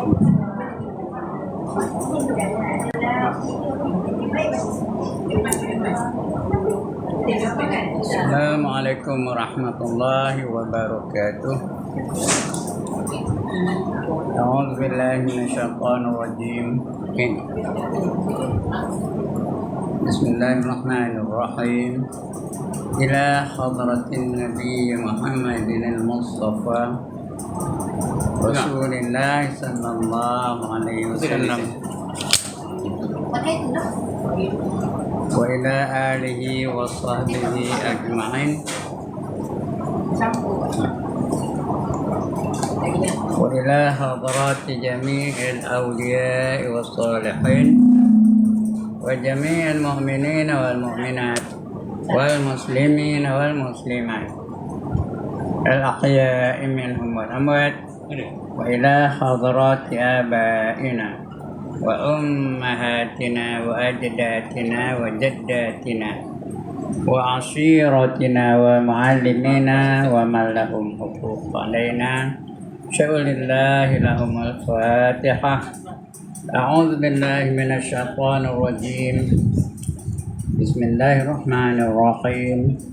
Assalamualaikum warahmatullahi wabarakatuh. A'udzu billahi minasyaitonir rajim. Bismillahirrahmanirrahim. Ila hadratin Nabi Muhammadin al-Mustafa Rasulullah sallallahu alaihi wasallam wa ila alihi wa sahbihi ajma'in wa ila hadrati jami'il awliya'i wa salihin wa jami'il mu'minina wal mu'minat wal muslimina wal muslimat al ahya'i minhum wal amwat wa ila hadrati abaina wa ummahatina wa ajdatina wa jaddatina wa ashiratina wa muallimina wa man lahum huquq alaina syaulillahi lahum al-fatihah. A'udzu billahi minasy syaithanir rajim. Bismillahirrahmanirrahim.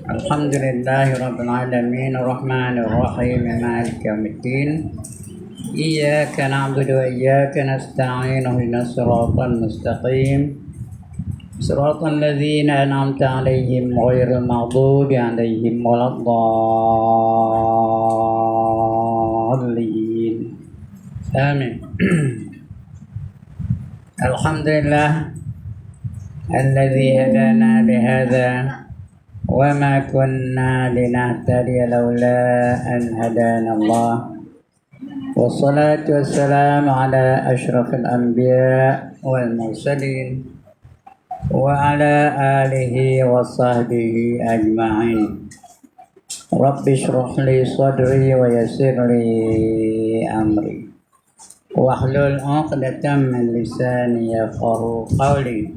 Alhamdulillahi rabbil alamin arrahmanir rahim maliki yaumiddin. إياك نعبد وإياك نستعين اهدنا الصراط المستقيم صراط الذين أنعمت عليهم غير المغضوب عليهم ولا الضالين آمين. الحمد لله الذي هدانا لهذا وما كنا لنهتدي لولا أن هدانا الله والصلاة والسلام على أشرف الأنبياء والمرسلين وعلى آله وصحبه أجمعين. رب اشرح لي صدري ويسر لي أمري واحلل عقدة من لساني يفقهوا قولي.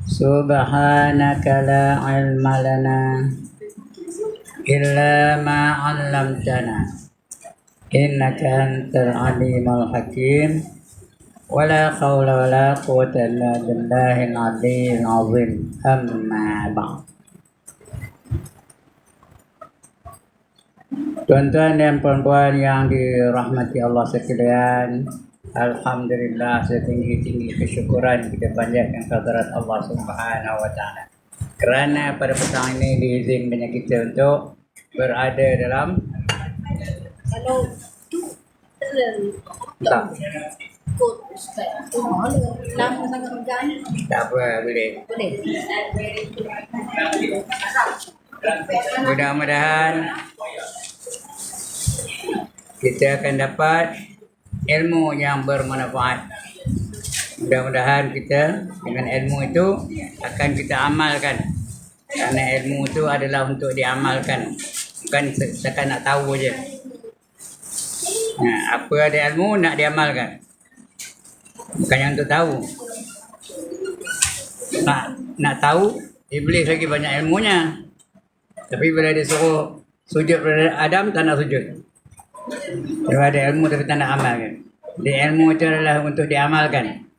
سبحانك لا علم لنا إلا ما علمتنا إنك أنت العليم الحكيم ولا حول ولا قوة إلا بالله العلي العظيم. أما بعد. Tuan-tuan dan puan-puan yang dirahmati Allah sekalian, alhamdulillah setinggi-tinggi kesyukuran kita panjatkan kehadirat Allah Subhanahu wa taala. Kerana pada petang ini diizinkan kita untuk berada dalam kalau tu tak lama sangat megang tak apa, boleh. Mudah-mudahan kita akan dapat ilmu yang bermanfaat. Mudah-mudahan kita dengan ilmu itu akan kita amalkan. Karena ilmu itu adalah untuk diamalkan, bukan setakat nak tahu je. Nah, apa ada ilmu nak diamalkan, bukan yang untuk tahu. Nak tahu, iblis lagi banyak ilmunya. Tapi bila dia suruh sujud pada Adam, tak nak sujud. Dia ada ilmu tapi tak nak amalkan. Dia ilmu itu adalah untuk diamalkan.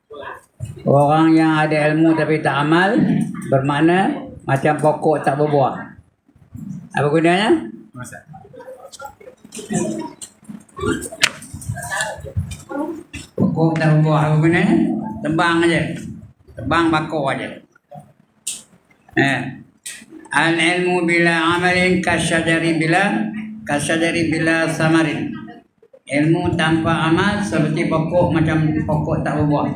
Orang yang ada ilmu tapi tak amal, bermakna macam pokok tak berbuah. Apa gunanya? Masa. Pokok tak berbuah, apa gunanya? Tebang aja. Tebang bakar aja. Al-ilmu bila amalin kasyajari bila samarin. Ilmu tanpa amal seperti pokok macam pokok tak berbuah.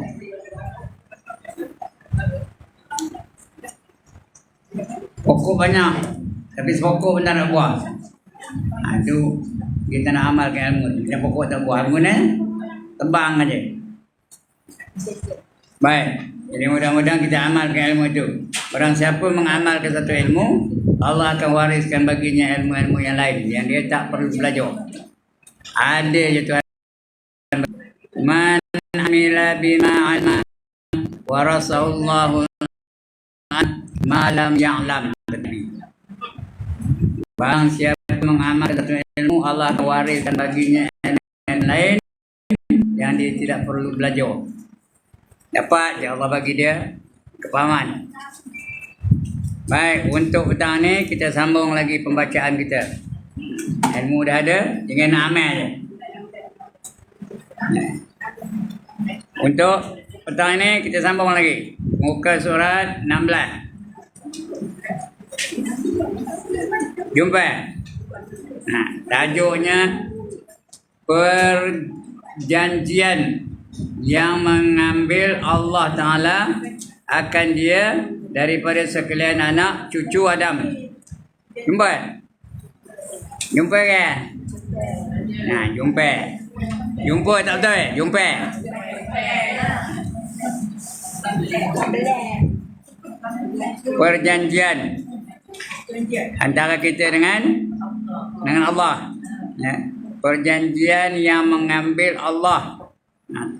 Pokok banyak, tapi pokok pun tak nak buah. Itu kita nak amalkan ilmu. Macam pokok tak buah, guna tebang aja. Baik, jadi mudah-mudahan kita amalkan ilmu itu. Barang siapa mengamalkan satu ilmu, Allah akan wariskan baginya ilmu-ilmu yang lain yang dia tak perlu belajar. Ada je Tuhan. Man amila bima alma warasallahu ma lam ya'lam. Barang siapa mengamalkan satu ilmu, Allah akan wariskan baginya ilmu yang lain dan dia tidak perlu belajar. Dapat ya Allah bagi dia kepahaman. Baik, untuk petang ni kita sambung lagi pembacaan kita. Ilmu dah ada, tinggal nak amal je. Untuk petang ini kita sambung lagi. Muka surat 16. Jumpa. Tajuknya perjanjian yang mengambil Allah Ta'ala akan dia daripada sekalian anak cucu Adam. Jumpa? Jumpa kan? Jumpa. Jumpa tak betul? Jumpa. Perjanjian antara kita dengan Allah. Ya. Perjanjian yang mengambil Allah.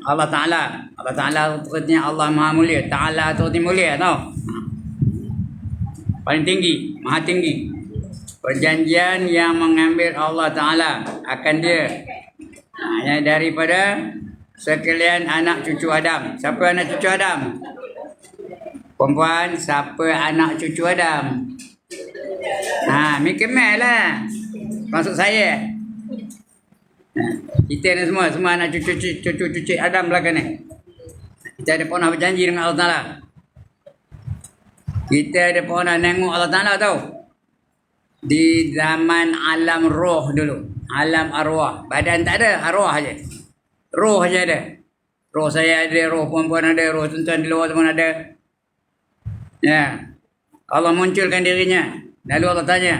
Allah Ta'ala. Allah Ta'ala artinya Allah Maha Mulia. Ta'ala artinya mulia, tahu? Paling tinggi, Maha tinggi. Perjanjian yang mengambil Allah Ta'ala akan dia. Yang daripada sekalian anak cucu Adam. Siapa anak cucu Adam? Perempuan, siapa anak cucu Adam? Mikir lah. Maksud saya. Kita ni semua anak cucu Adam belakang ni. Kita ada pernah berjanji dengan Allah Ta'ala. Kita ada pernah tengok Allah Ta'ala tahu. Di zaman alam roh dulu. Alam arwah. Badan tak ada, arwah aja. Roh aja ada. Roh saya ada, roh perempuan ada, roh tuan-tuan di luar pun ada. Ya. Allah munculkan dirinya. Lalu Allah tanya.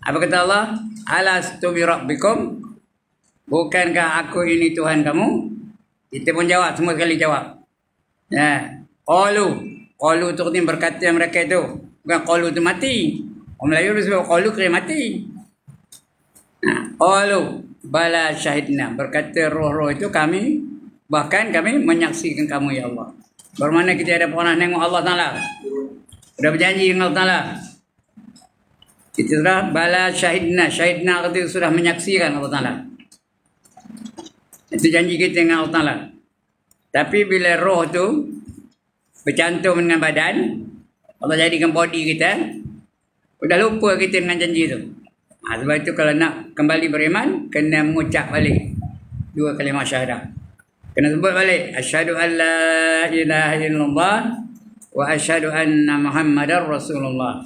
Apa kata Allah? Alastu bi rabbikum? Bukankah aku ini Tuhan kamu? Kita pun jawab, semua sekali jawab. Ya. Qalu tu artinya berkata mereka itu. Bukan qalu tu mati. Orang Melayu sebab qalu kira mati. Qalu bala syahidna. Berkata roh-roh itu kami, bahkan kami menyaksikan kamu ya Allah. Bermakna kita ada pernah tengok Allah Ta'ala. Sudah berjanji dengan Allah Ta'ala. Kita sudah bala syahidna. Syahidna artinya sudah menyaksikan Allah Ta'ala. Itu janji kita dengan Allah Ta'ala. Tapi bila roh tu bercantum dengan badan, Allah jadikan body kita, sudah lupa kita dengan janji tu. Sebab itu kalau nak kembali beriman, kena mengucap balik 2 kalimah syahadah. Kena sebut balik. Asyhadu an la ilaha illallah wa asyhadu anna Muhammadar Rasulullah.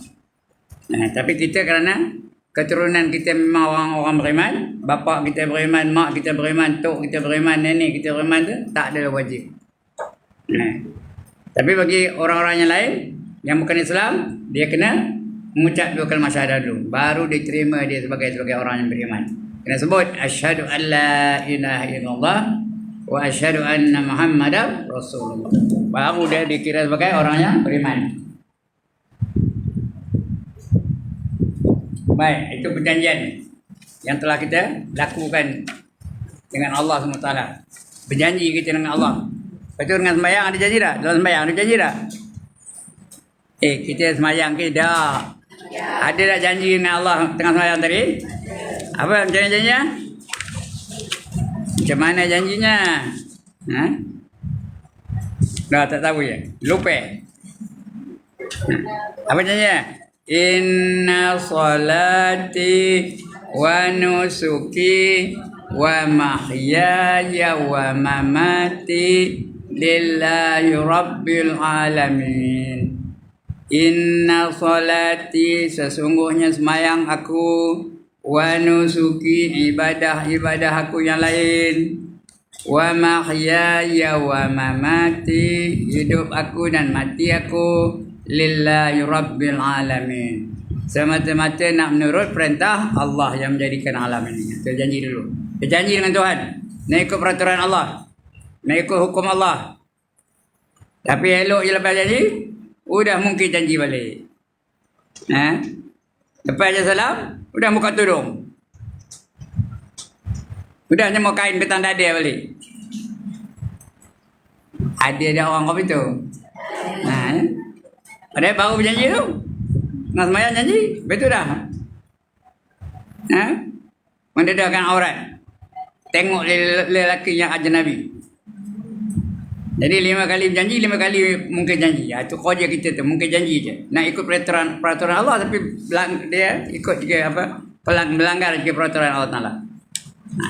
Tapi kita kerana keturunan kita memang orang-orang beriman, bapa kita beriman, mak kita beriman, tok kita beriman, nenek kita beriman tu, tak adalah wajib. Tapi bagi orang-orang yang lain yang bukan Islam, dia kena mengucap 2 kalimah syahadah dulu, baru diterima dia sebagai orang yang beriman. Kena sebut asyhadu an la ilaha illallah wa asyhadu anna Muhammadar Rasulullah. Baru dia dikira sebagai orang yang beriman. Baik, itu perjanjian yang telah kita lakukan dengan Allah SWT. Berjanji kita dengan Allah. Betul dengan sembahyang ada janji tak? Dalam sembahyang ada janji tak? Kita sembahyang ke dah. Ada tak janji dengan Allah tengah sembahyang tadi? Apa macam janjinya? Macam mana janjinya? Dah tak tahu ya? Lupa. Apa janjinya? Inna salati wa nusuki wa mahyaya wa mamati lillahi rabbil alamin. Inna salati, sesungguhnya semayang aku, wa nusuki, ibadah aku yang lain, wa mahyaya wa mamati, hidup aku dan mati aku, lillahi rabbil alamin. Semata-mata nak menurut perintah Allah yang menjadikan alam ini. Kita janji dulu. Kita janji dengan Tuhan. Nak ikut peraturan Allah. Nak ikut hukum Allah. Tapi elok je lepas janji, udah mungkin janji balik. Lepas je salam, udah buka tudung. Udah nyemuk kain petang dada balik. Ada orang kau itu. Padahal baru berjanji tu. Nak semayang janji, betul dah. Mendedahkan aurat. Tengok lelaki yang ajnabi. Jadi 5 kali berjanji, 5 kali mungkin janji. Itu kerja kita tu, mungkin janji je. Nak ikut peraturan Allah tapi dia ikut juga melanggar juga peraturan Allah Taala.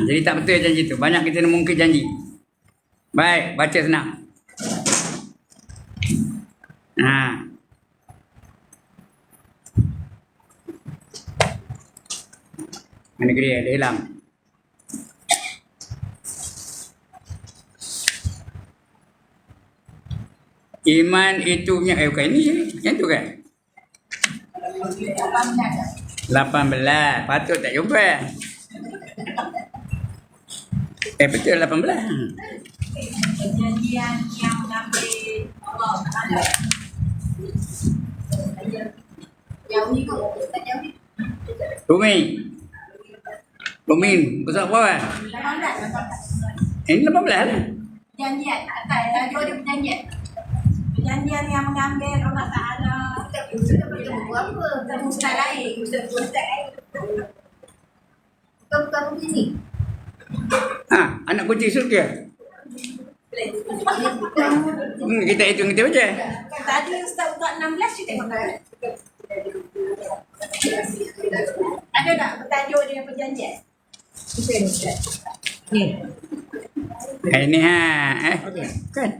Jadi tak betul janji tu. Banyak kita mungkin janji. Baik, baca senang. Mana dia hilang. Iman itu bukan ini yang tu kan? 18. Patut tak jumpa. Betul 18. Perjanjian yang mengambil Allah Taala. Jauh ni kot, tak jauh ni. Bumi, besar berapa? 18. Ini 18 lah. Perjanjian, atas tajuk dia perjanjian. Perjanjian yang mengambil Allah Taala. Kita baca buku apa? Bukan ustaz lain. Ustaz lain. Bukan buku ni. Anak kunci surga. Kita hitung kita baca. Tadi ustaz buka 16 kita tengok. Ada tak bertajuk dengan perjanjian? Ni. Ini kan.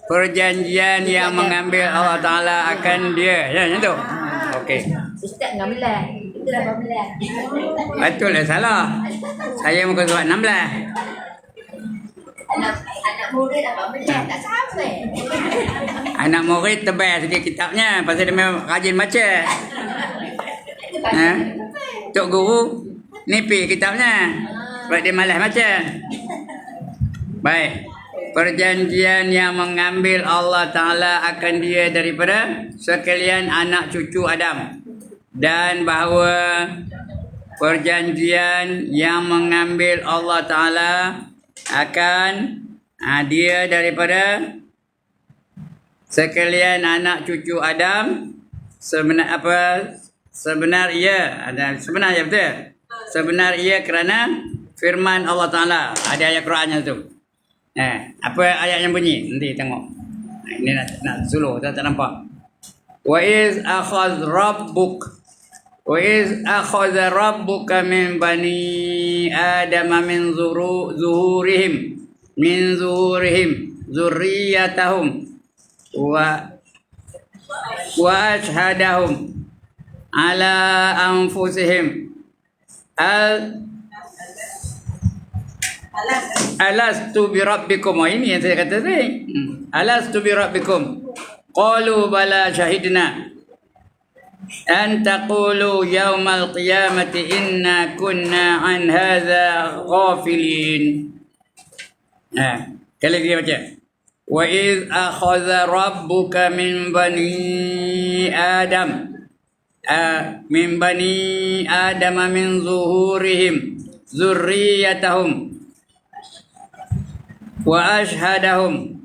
Perjanjian yang mengambil Allah Taala akan dia. Ya, macam tu. Okey. Ustaz 16. Itu 18. Betul lah salah. Saya muka surat 16. Anak murid 18 tak sampai. Anak murid tebal sikit kitabnya pasal dia memang rajin baca. Tok guru nipis kitabnya sebab dia malas baca. Baik. Perjanjian yang mengambil Allah Ta'ala akan dia daripada sekalian anak cucu Adam. Dan bahawa perjanjian yang mengambil Allah Ta'ala akan dia daripada sekalian anak cucu Adam. Sebenar ia betul. Sebenar ia kerana firman Allah Ta'ala. Ada ayat Qurannya tu. Apa ayat yang bunyi? Nanti tengok. Ini nak suluh, tak nampak. Wa iz akhadha rabbuka min bani adama min zuhurihim zurriyatahum wa ashhadahum ala anfusihim alastu bi rabbikum. Ini yang saya kata tadi. Alastu bi rabbikum. Qalu bala syahidna an taqulu yaumal qiyamati inna kunna an hadza ghafilin. Kali dia baca. Wa iz akhadha rabbuka min bani adam min zuhurihim zurriyatahum wa ashhadahum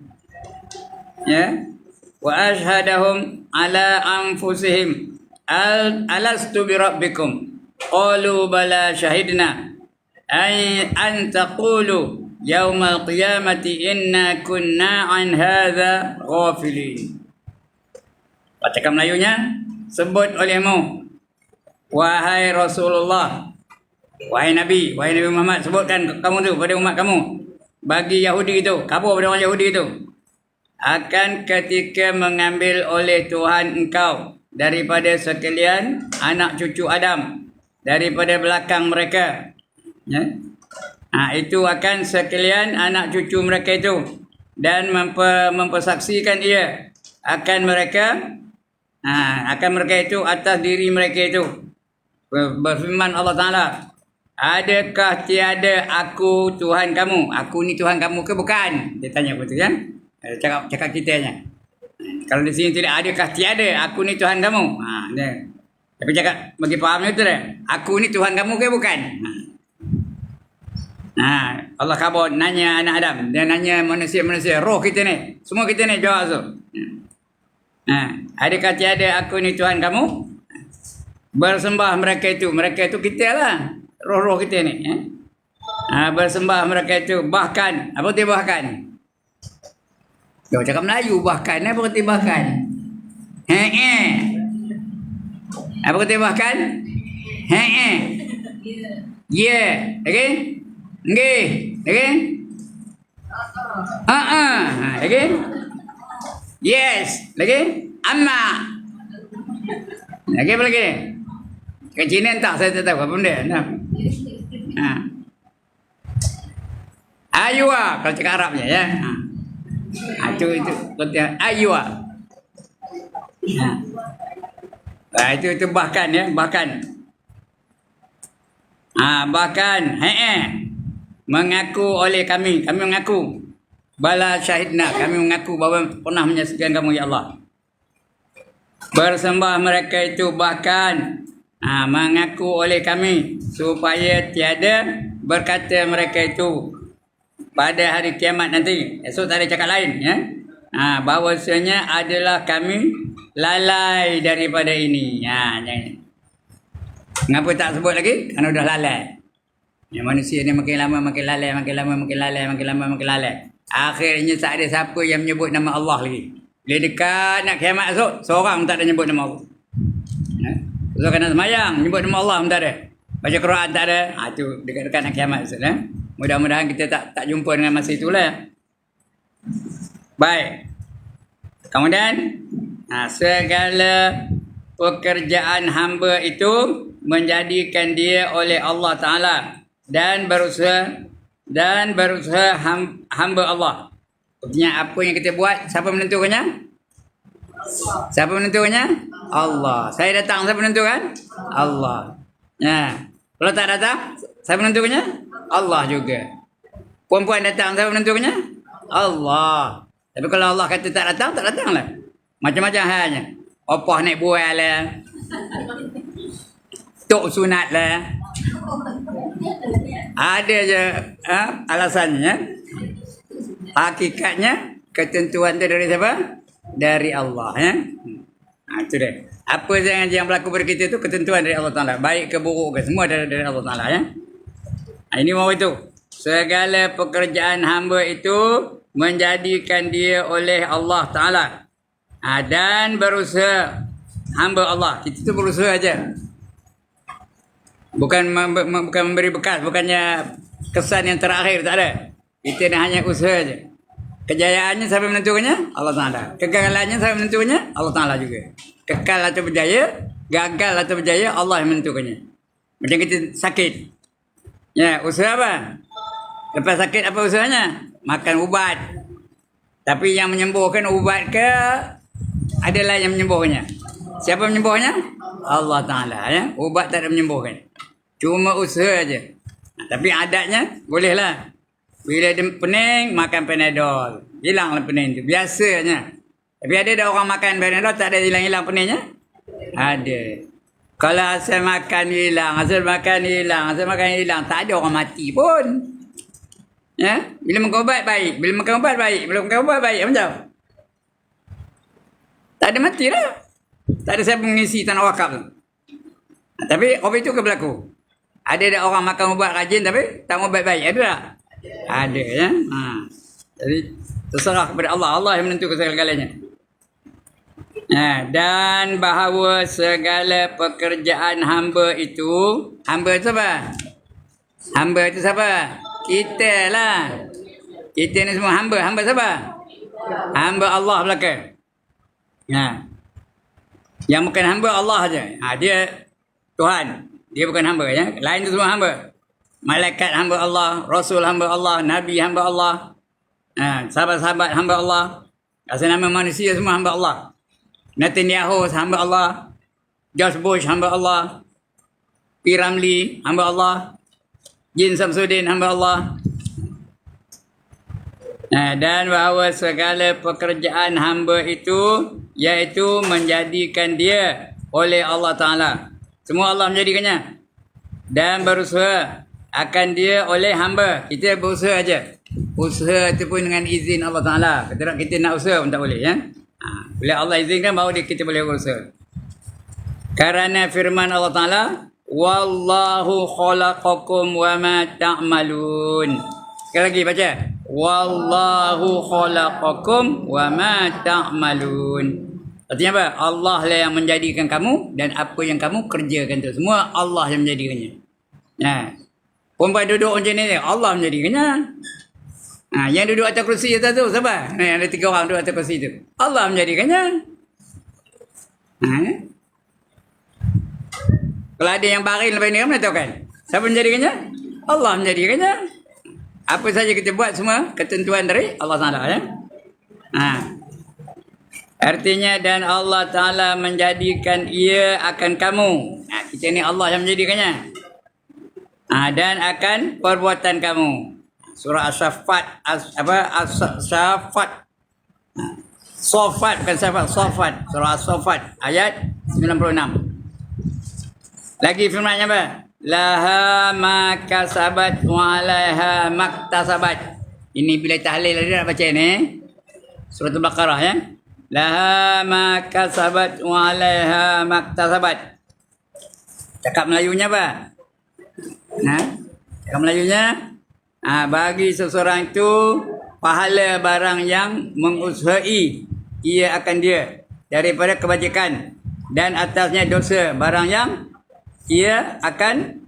ala anfusihim alastu bi rabbikum qalu bala syahidna an taqulu yaumal qiyamati inna kunna an hadza ghafilin. Bacakan Melayunya. Sebut olehmu wahai Rasulullah, wahai Nabi Muhammad, sebutkan kamu tu pada umat kamu, bagi Yahudi itu, kabur pada orang Yahudi itu, akan ketika mengambil oleh Tuhan engkau daripada sekalian anak cucu Adam daripada belakang mereka, itu akan sekalian anak cucu mereka itu, dan mempersaksikan ia akan mereka itu atas diri mereka itu. Berfirman Allah Ta'ala, adakah tiada aku Tuhan kamu? Aku ni Tuhan kamu ke bukan? Dia tanya betul kan? Cakap kitanya. Kalau di sini tidak, adakah tiada aku ni Tuhan kamu? Dia. Tapi cakap bagi faham itu dah. Aku ni Tuhan kamu ke bukan? Allah khabar nanya anak Adam. Dia nanya manusia-manusia, roh kita ni. Semua kita ni jawab tu. Adakah tiada aku ni Tuhan kamu? Bersembah mereka itu kita lah. roh-roh kita ni. Bersembah mereka itu bahkan. Apa arti bahkan? Kau cakap Melayu bahkan. Apa arti bahkan? Apa arti bahkan? Yeah. Okay? Okay? Okay? Yes. Lagi? Amma. Lagi apa lagi? Kat Cina tak, saya tak tahu apa benda. Aywa, kalau cakap Arabnya ya. Itu aywa. Itu bahkan ya, bahkan. Bahkan mengaku oleh kami mengaku. Bala syahidna, kami mengaku bahawa pernah menyaksikan kamu ya Allah. Bersembah mereka itu bahkan mengaku oleh kami supaya tiada berkata mereka itu pada hari kiamat nanti. Esok tak ada cakap lain ya. Bahawasanya adalah kami lalai daripada ini. Kenapa tak sebut lagi? Kerana dah lalai. Yang manusia ni makin lama makin lalai, makin lama makin lalai, makin lama makin lalai. Akhirnya tak ada siapa yang menyebut nama Allah lagi. Bila dekat nak kiamat esok, seorang tak ada nyebut nama Allah. So kena semayang, nyebut nama Allah pun tak ada. Baca Quran tak ada. Itu dekat-dekat nak kiamat esok. Mudah-mudahan kita tak jumpa dengan masa itulah. Baik. Kemudian, segala pekerjaan hamba itu menjadikan dia oleh Allah Ta'ala dan berusaha hamba Allah. Artinya apa yang kita buat, siapa menentukannya? Siapa menentukannya? Allah. Saya datang, siapa menentukan? Allah. Kalau tak datang, siapa menentukannya? Allah juga. Perempuan datang, siapa menentukannya? Allah. Tapi kalau Allah kata tak datanglah. Macam-macam halnya. Opah naik buah lah. Tok sunat lah. Ada je alasannya. Hakikatnya ketentuan itu dari siapa? Dari Allah ya. Itu dia. Apa yang berlaku pada kita itu ketentuan dari Allah Taala, baik ke buruk ke semua dari Allah Taala ya. Ini mau itu. Segala pekerjaan hamba itu menjadikan dia oleh Allah Taala. Dan berusaha hamba Allah. Kita tu berusaha aja. Bukan memberi bekas, bukannya kesan yang terakhir, tak ada. Kita hanya usaha aja. Kejayaannya siapa menentukannya? Allah Ta'ala. Kegagalannya siapa menentukannya? Allah Ta'ala juga. Kekal atau berjaya, gagal atau berjaya, Allah yang menentukannya. Macam kita sakit. Ya, usaha apa? Lepas sakit apa usahanya? Makan ubat. Tapi yang menyembuhkan ubat ke adalah yang menyembuhnya. Siapa menyembuhnya? Allah Ta'ala ya. Ubat tak ada menyembuhkan. Cuma usaha aja. Tapi adatnya bolehlah. Bila dia pening, makan Panadol. Hilanglah pening tu. Biasanya. Tapi ada orang makan Panadol, tak ada hilang-hilang peningnya? Ada. Kalau asal makan hilang, asal makan hilang, tak ada orang mati pun. Ya? Bila makan ubat, baik. Bila makan ubat, baik. Bila makan ubat, baik. Macam? Tak ada mati lah. Tak ada siapa mengisi tanah wakaf tu. Tapi apa itu ke berlaku? Ada orang makan ubat rajin tapi tak ubat baik. Ada tak? Ada ya. Jadi terserah kepada Allah. Allah yang menentukan segala-galanya. Dan bahawa segala pekerjaan hamba itu siapa? Hamba itu siapa? Kita lah. Kita ni semua hamba. Hamba siapa? Hamba Allah belakang. Yang bukan hamba Allah saja. Dia Tuhan. Dia bukan hamba ya. Lain tu semua hamba. Malaikat hamba Allah, Rasul hamba Allah, Nabi hamba Allah, sahabat-sahabat hamba Allah, asal nama manusia semua hamba Allah. Netanyahu hamba Allah, George Bush hamba Allah, P. Ramlee hamba Allah, Jin Samsudin hamba Allah. Dan bahawa segala pekerjaan hamba itu iaitu menjadikan dia oleh Allah Ta'ala. Semua Allah menjadikannya. Dan berusaha akan dia oleh hamba. Kita berusaha aja. Usaha itu pun dengan izin Allah Ta'ala. Kita nak usaha pun tak boleh ya. Bila Allah izinkan baru kita boleh berusaha. Karena firman Allah Ta'ala, Wallahu khalaqakum wa ma ta'malun. Sekali lagi baca. Wallahu khalaqakum wa ma ta'malun. Artinya apa? Allah lah yang menjadikan kamu dan apa yang kamu kerjakan tu semua Allah yang menjadikannya. Nah, perempuan duduk macam ni, Allah menjadikannya. Yang duduk atas kursi atas tu siapa? Ada 3 orang duduk atas kursi tu. Allah menjadikannya. Kalau ada yang baring lepas ni, mana tahu kan? Siapa menjadikannya? Allah menjadikannya. Apa saja kita buat semua ketentuan dari Allah Ta'ala. Ya? Artinya dan Allah Ta'ala menjadikan ia akan kamu. Kita ni Allah yang menjadikannya. Dan akan perbuatan kamu. Surah As-Saffat. As-Saffat. Sofat bukan Safat. Sofat. Surah As-Saffat. Ayat 96. Lagi firmannya apa? Laha ma kasabat wa alaiha maktasabat. Ini bila tahlil dia nak baca ni. Surah Al-Baqarah ya. Laha ma kasabat wa alaiha maktasabat. Cakap Melayunya apa? Cakap Melayunya bagi seseorang itu pahala barang yang mengusahai ia akan dia daripada kebajikan dan atasnya dosa barang yang ia akan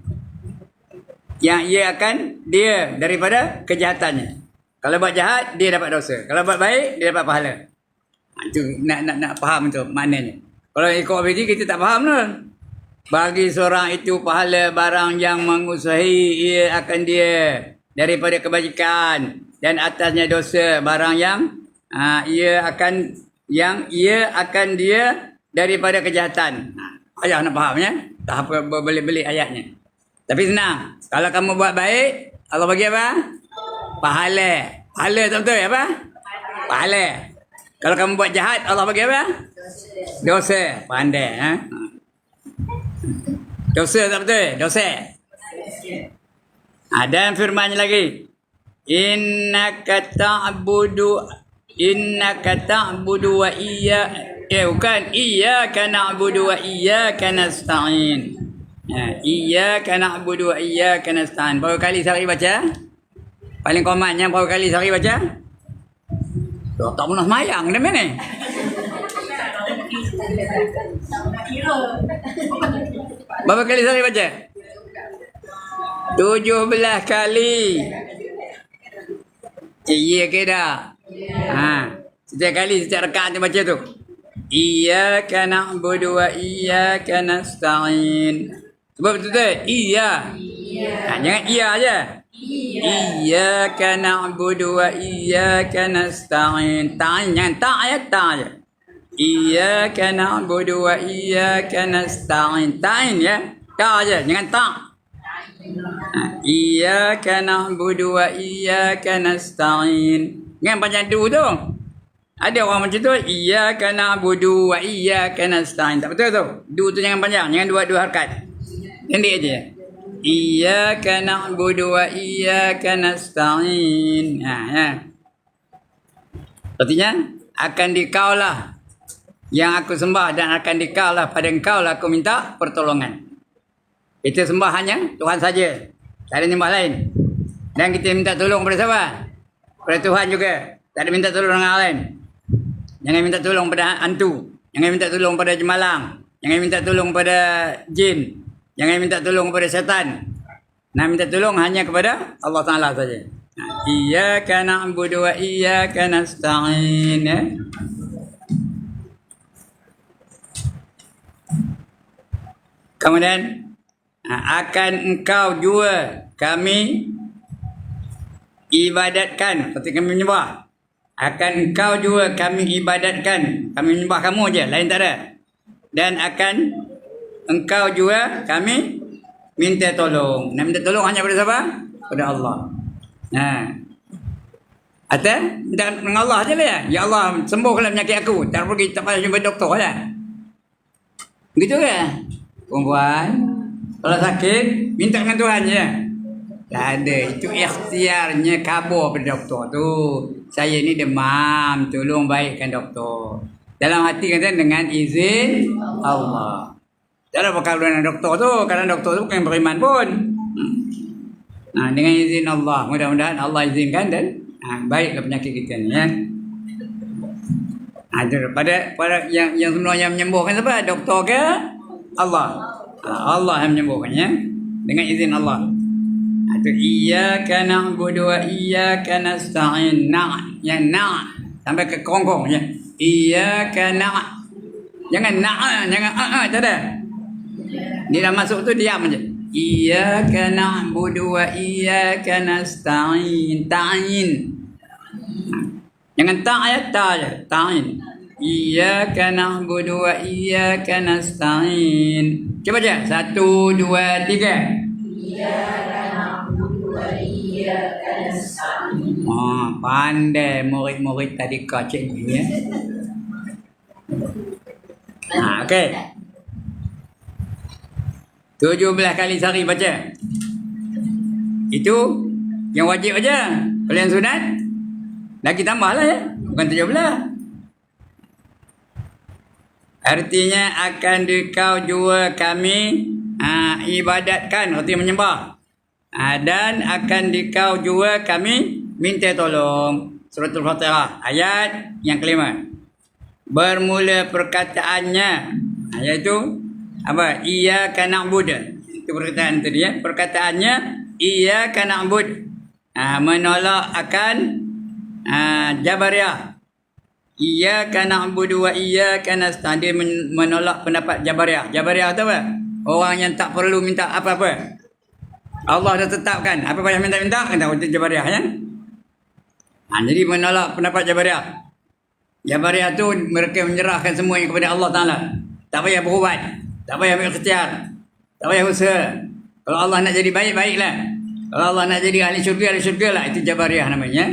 dia daripada kejahatannya. Kalau buat jahat dia dapat dosa, kalau buat baik dia dapat pahala. Itu nak faham tu maknanya. Kalau ikut abadi kita tak faham tu. Bagi seorang itu pahala barang yang mengusahai ia akan dia daripada kebajikan dan atasnya dosa barang yang ia akan dia daripada kejahatan. Ayah nak faham ya? Tak apa belik-belik ayatnya. Tapi senang. Kalau kamu buat baik, Allah bagi apa? Pahala. Pahala tak betul apa? Pahala. Kalau kamu buat jahat, Allah bagi apa? Dosa. Pandai. Dosa tak betul? Dosa. Dan firmannya lagi. Innaka ta'budu wa iyyaka na'budu wa iyyaka nasta'in. Iyyaka na'budu wa iyyaka nasta'in. Berapa kali sehari baca? Paling komannya berapa kali sehari baca? Tak pernah semayang dah ni. Berapa kali sehari baca? 17 kali. Iya ke dah? Setiap kali setiap rakaat dia baca tu. Iyyaka na'budu wa iyyaka nasta'in. Sebab betul-betul iya. Jangan iya aja. Iyyaka na'budu wa iyyaka nasta'in. Ta'in jangan ta' ya ta' aja. Iyyaka na'budu wa iyyaka nasta'in. Ta'in ya. Ta' aja jangan ta'. Iyyaka na'budu wa iyyaka nasta'in. Jangan panjang du tu. Ada orang macam tu, iyyaka na'budu wa iyyaka nasta'in. Tak betul tu. Du tu jangan panjang, jangan dua harakat. Pendek aja. Iyyaka na'budu wa iyyaka nasta'in. Artinya akan dikaulah yang aku sembah dan akan dikaulah pada engkau lah aku minta pertolongan. Kita sembah hanya Tuhan saja. Tak ada nyembah lain. Dan kita minta tolong pada siapa? Pada Tuhan juga. Tak ada minta tolong dengan orang lain. Jangan minta tolong pada hantu. Jangan minta tolong pada jemalang. Jangan minta tolong pada jin. Jangan minta tolong pada syaitan. Nak minta tolong hanya kepada Allah Ta'ala saja. Iyyaka na'budu wa iyyaka nasta'in. Kemudian akan engkau jua kami ibadatkan. Seperti kami menyembah. Akan engkau juga kami ibadatkan. Kami menyembah kamu je, lain tak ada. Dan akan engkau juga kami minta tolong. Nak minta tolong hanya pada siapa? Pada Allah. Atau minta dengan Allah je lah ya. Ya Allah, sembuhkanlah penyakit aku. Tak pergi, tak payah jumpa doktor lah. Begitu ke? Perempuan, kalau sakit, minta dengan Tuhan je. Tak ada. Itu ikhtiarnya khabar pada doktor tu. Saya ni demam. Tolong baikkan doktor. Dalam hati kata dengan izin Allah. Tak ada bakal dengan doktor tu, karena doktor tu bukan beriman pun. Dengan izin Allah, mudah-mudahan Allah izinkan dan baiklah penyakit kita ni ya. Pada yang sebenarnya menyembuhkan siapa? Doktor ke Allah? Allah yang menyembuhkan ya, dengan izin Allah. Itu iyyaka na'budu wa iyyaka nasta'in. Yang sampai ke kongkong ya. Iyyaka jangan jangan tak ada. Dia dah masuk tu diam aja. Iyyaka na'budu wa iyyaka nasta'in. Ta'in. Jangan ta' ya, ta' je. Ta'in. Iyyaka na'budu wa iyyaka nasta'in. Cuba je. 1, 2, 3. Iyyaka na'budu wa iyyaka nasta'in. Pandai murid-murid tadi kau cikgu ya. Okey. 17 kali sehari baca. Itu yang wajib aja. Kalau yang sunat lagi tambahlah ya, bukan 17. Artinya akan dikau jua kami ibadatkan, artinya menyembah. Dan akan dikau jua kami minta tolong. Suratul Fatihah ayat yang kelima. Bermula perkataannya iaitu apa? Iyyaka na'budu. Itu perkataan tadi ya. Perkataannya iyyaka na'budu. Menolak akan Jabariyah. Iyyaka na'budu wa iyyaka nasta'in. Dia menolak pendapat Jabariyah. Jabariyah tu apa? Orang yang tak perlu minta apa-apa. Allah dah tetapkan. Apa payah minta-minta? Kata Jabariyah ya. Jadi menolak pendapat Jabariyah. Jabariyah tu mereka menyerahkan semuanya kepada Allah Ta'ala. Tak payah berubat. Tak payah ambil ikhtiar. Tak payah usaha. Kalau Allah nak jadi baik, baiklah. Kalau Allah nak jadi ahli syurga lah. Itu Jabariyah namanya.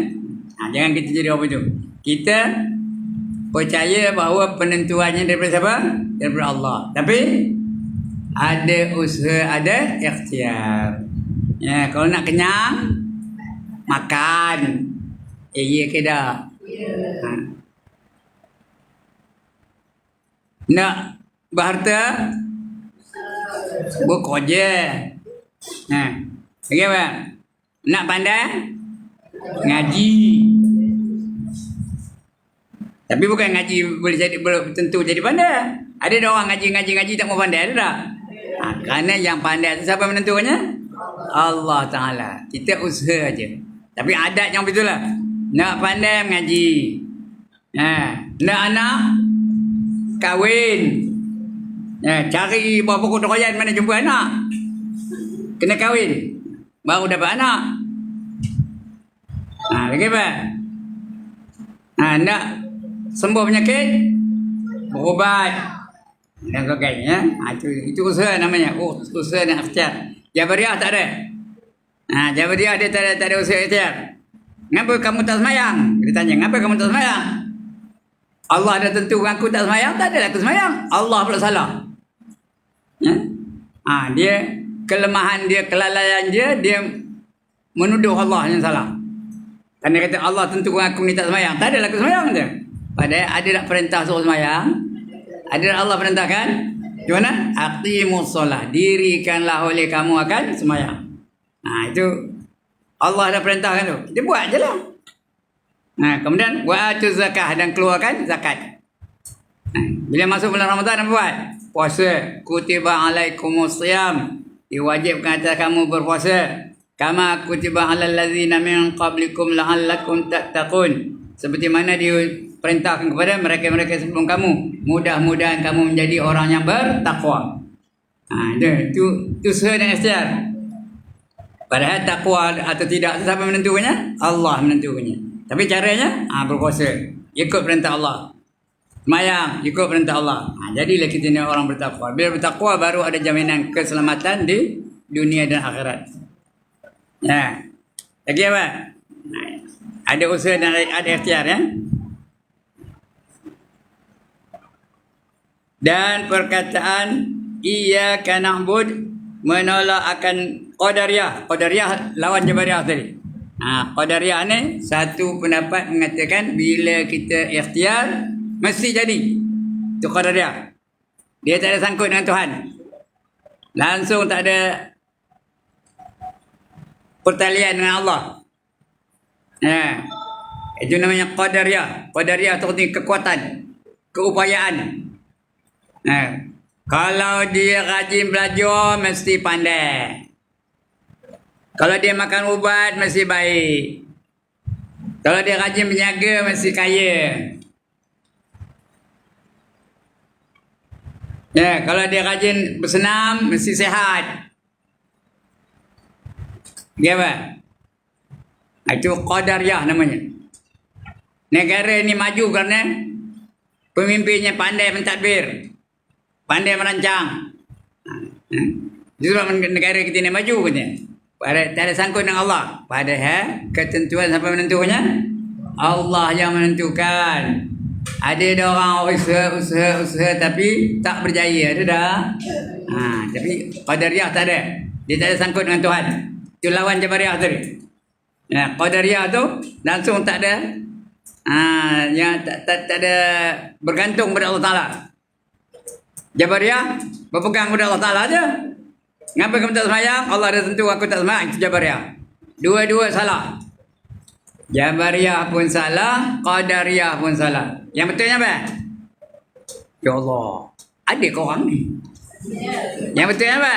Jangan kita jadi apa itu. Kita percaya bahawa penentuannya daripada siapa? Daripada Allah. Tapi ada usaha, ada ikhtiar. Ya, kalau nak kenyang, makan. Ya ke dah? Nak berharta, bekerja. Okey apa? Nak pandai, ngaji. Tapi bukan ngaji boleh tentu jadi pandai. Ada orang ngaji tak mau pandai, ada tak? Kerana yang pandai itu siapa menentukannya? Allah Ta'ala. Kita usaha aja. Tapi adat yang betul lah. Nak pandai mengaji. Nak anak kahwin. Cari berapa kodoyan mana jumpa anak. Kena kahwin. Baru dapat anak. Bagaimana? Nak sembuh penyakit, berubat dan sebagainya. Itu usaha namanya. Usaha dan ikhtiar. Jabariyah tak ada. Jabariyah dia tak ada usaha ikhtiar. Kenapa kamu tak semayang? Dia tanya, kenapa kamu tak semayang? Allah dah tentu aku tak semayang, tak adalah aku semayang. Allah pula salah. Dia kelemahan dia, kelalaian dia menuduh Allah yang salah. Kerana kata Allah tentu aku ni tak semayang, tak adalah aku semayang dia. Padahal ada nak perintah suruh semayang. Ada nak Allah perintahkan. Gimana? Aqimus solah. Dirikanlah oleh kamu akan semayang. Itu Allah dah perintahkan tu. Dia buat je lah. Kemudian wa'atu zakah, dan keluarkan zakat. Bila masuk bulan Ramadan, apa buat? Puasa. Kutiba alaikumus siyam. Diwajibkan atas kamu berpuasa. Kama kutiba alal ladzina min qablikum la'allakum tattaqun. Seperti mana diperintahkan kepada mereka-mereka sebelum kamu. Mudah-mudahan kamu menjadi orang yang bertakwa. Itu usaha dan ikhtiar. Padahal takwa atau tidak, siapa menentukannya? Allah menentukannya. Tapi caranya, berpuasa. Ikut perintah Allah. Semayang, ikut perintah Allah. Jadilah kita ni orang bertakwa. Bila bertakwa, baru ada jaminan keselamatan di dunia dan akhirat. Lagi apa? Ada usaha dan ada ikhtiar ya. Dan perkataan iyyaka na'budu menolak akan Qadariyah. Qadariyah lawan Jabariyah tadi. Qadariyah ni satu pendapat mengatakan bila kita ikhtiar mesti jadi. Itu Qadariyah. Dia tak ada sangkut dengan Tuhan. Langsung tak ada pertalian dengan Allah. Itu namanya qadariyah. Qadariyah itu artinya kekuatan, keupayaan. Kalau dia rajin belajar, mesti pandai. Kalau dia makan ubat, mesti baik. Kalau dia rajin berniaga, mesti kaya. Kalau dia rajin bersenam, mesti sihat. Ya, Pak? Itu qadariyah namanya. Negara ini maju kerana pemimpinnya pandai mentadbir, pandai merancang. Itu sebab negara kita ini maju katanya. Tak ada sangkut dengan Allah. Padahal ketentuan siapa menentukannya? Allah yang menentukan. Ada orang usaha tapi tak berjaya. Ada dah. Tapi qadariyah tak ada. Dia tak ada sangkut dengan Tuhan. Itu lawan Jabariyah tadi. Qadariyah tu langsung tak ada. Yang tak ada bergantung pada Allah Ta'ala. Jabariyah berpegang pada Allah Ta'ala aja. Ngapa kamu tak semayang? Allah dah tentu aku tak semayang. Itu Jabariyah. Dua-dua salah. Jabariyah pun salah, Qadariyah pun salah. Yang betulnya apa? Ya Allah, ada korang ni. Yang betulnya apa?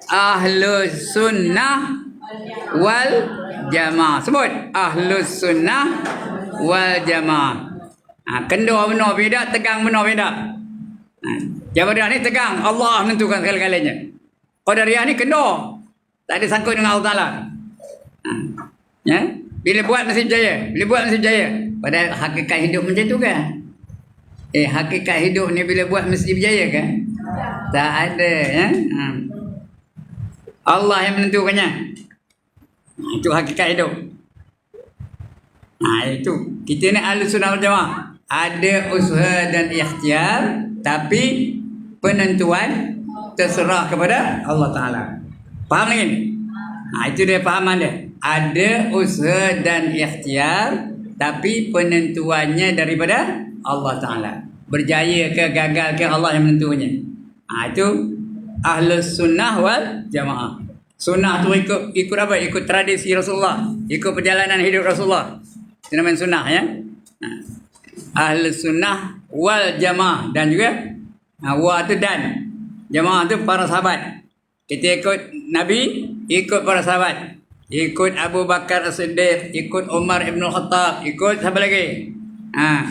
Ahlus Sunnah wal Jamaah. Sebut Ahlus Sunnah wal Jamaah. Kendor benar beda, tegang benar beda. Jabariyah ni tegang, Allah menentukan segala-galanya. Qadariyah ni kendor, tak ada sangkut dengan Allah Ta'ala. Bila buat mesti berjaya. Bila buat mesti berjaya. Padahal hakikat hidup macam tu kan? Hakikat hidup ni bila buat mesti berjaya kan? Tak ada. Allah yang menentukannya. Itu hakikat hidup. Itu. Kita ni Ahlus Sunnah wal Jamaah. Ada usaha dan ikhtiar, tapi penentuan terserah kepada Allah Ta'ala. Faham lagi ni? Itu dia fahaman dia. Ada usaha dan ikhtiar, tapi penentuannya daripada Allah Ta'ala. Berjaya ke gagal ke Allah yang menentukannya. Itu Ahlus Sunnah wal Jamaah. Sunnah tu ikut apa? Ikut tradisi Rasulullah. Ikut perjalanan hidup Rasulullah. Itu namanya sunnah ya. Ahlus Sunnah wal Jamaah. Dan juga wa tu dan. Jamaah tu para sahabat. Kita ikut Nabi, ikut para sahabat. Ikut Abu Bakar As-Siddiq, ikut Umar Ibn Khattab, ikut siapa lagi?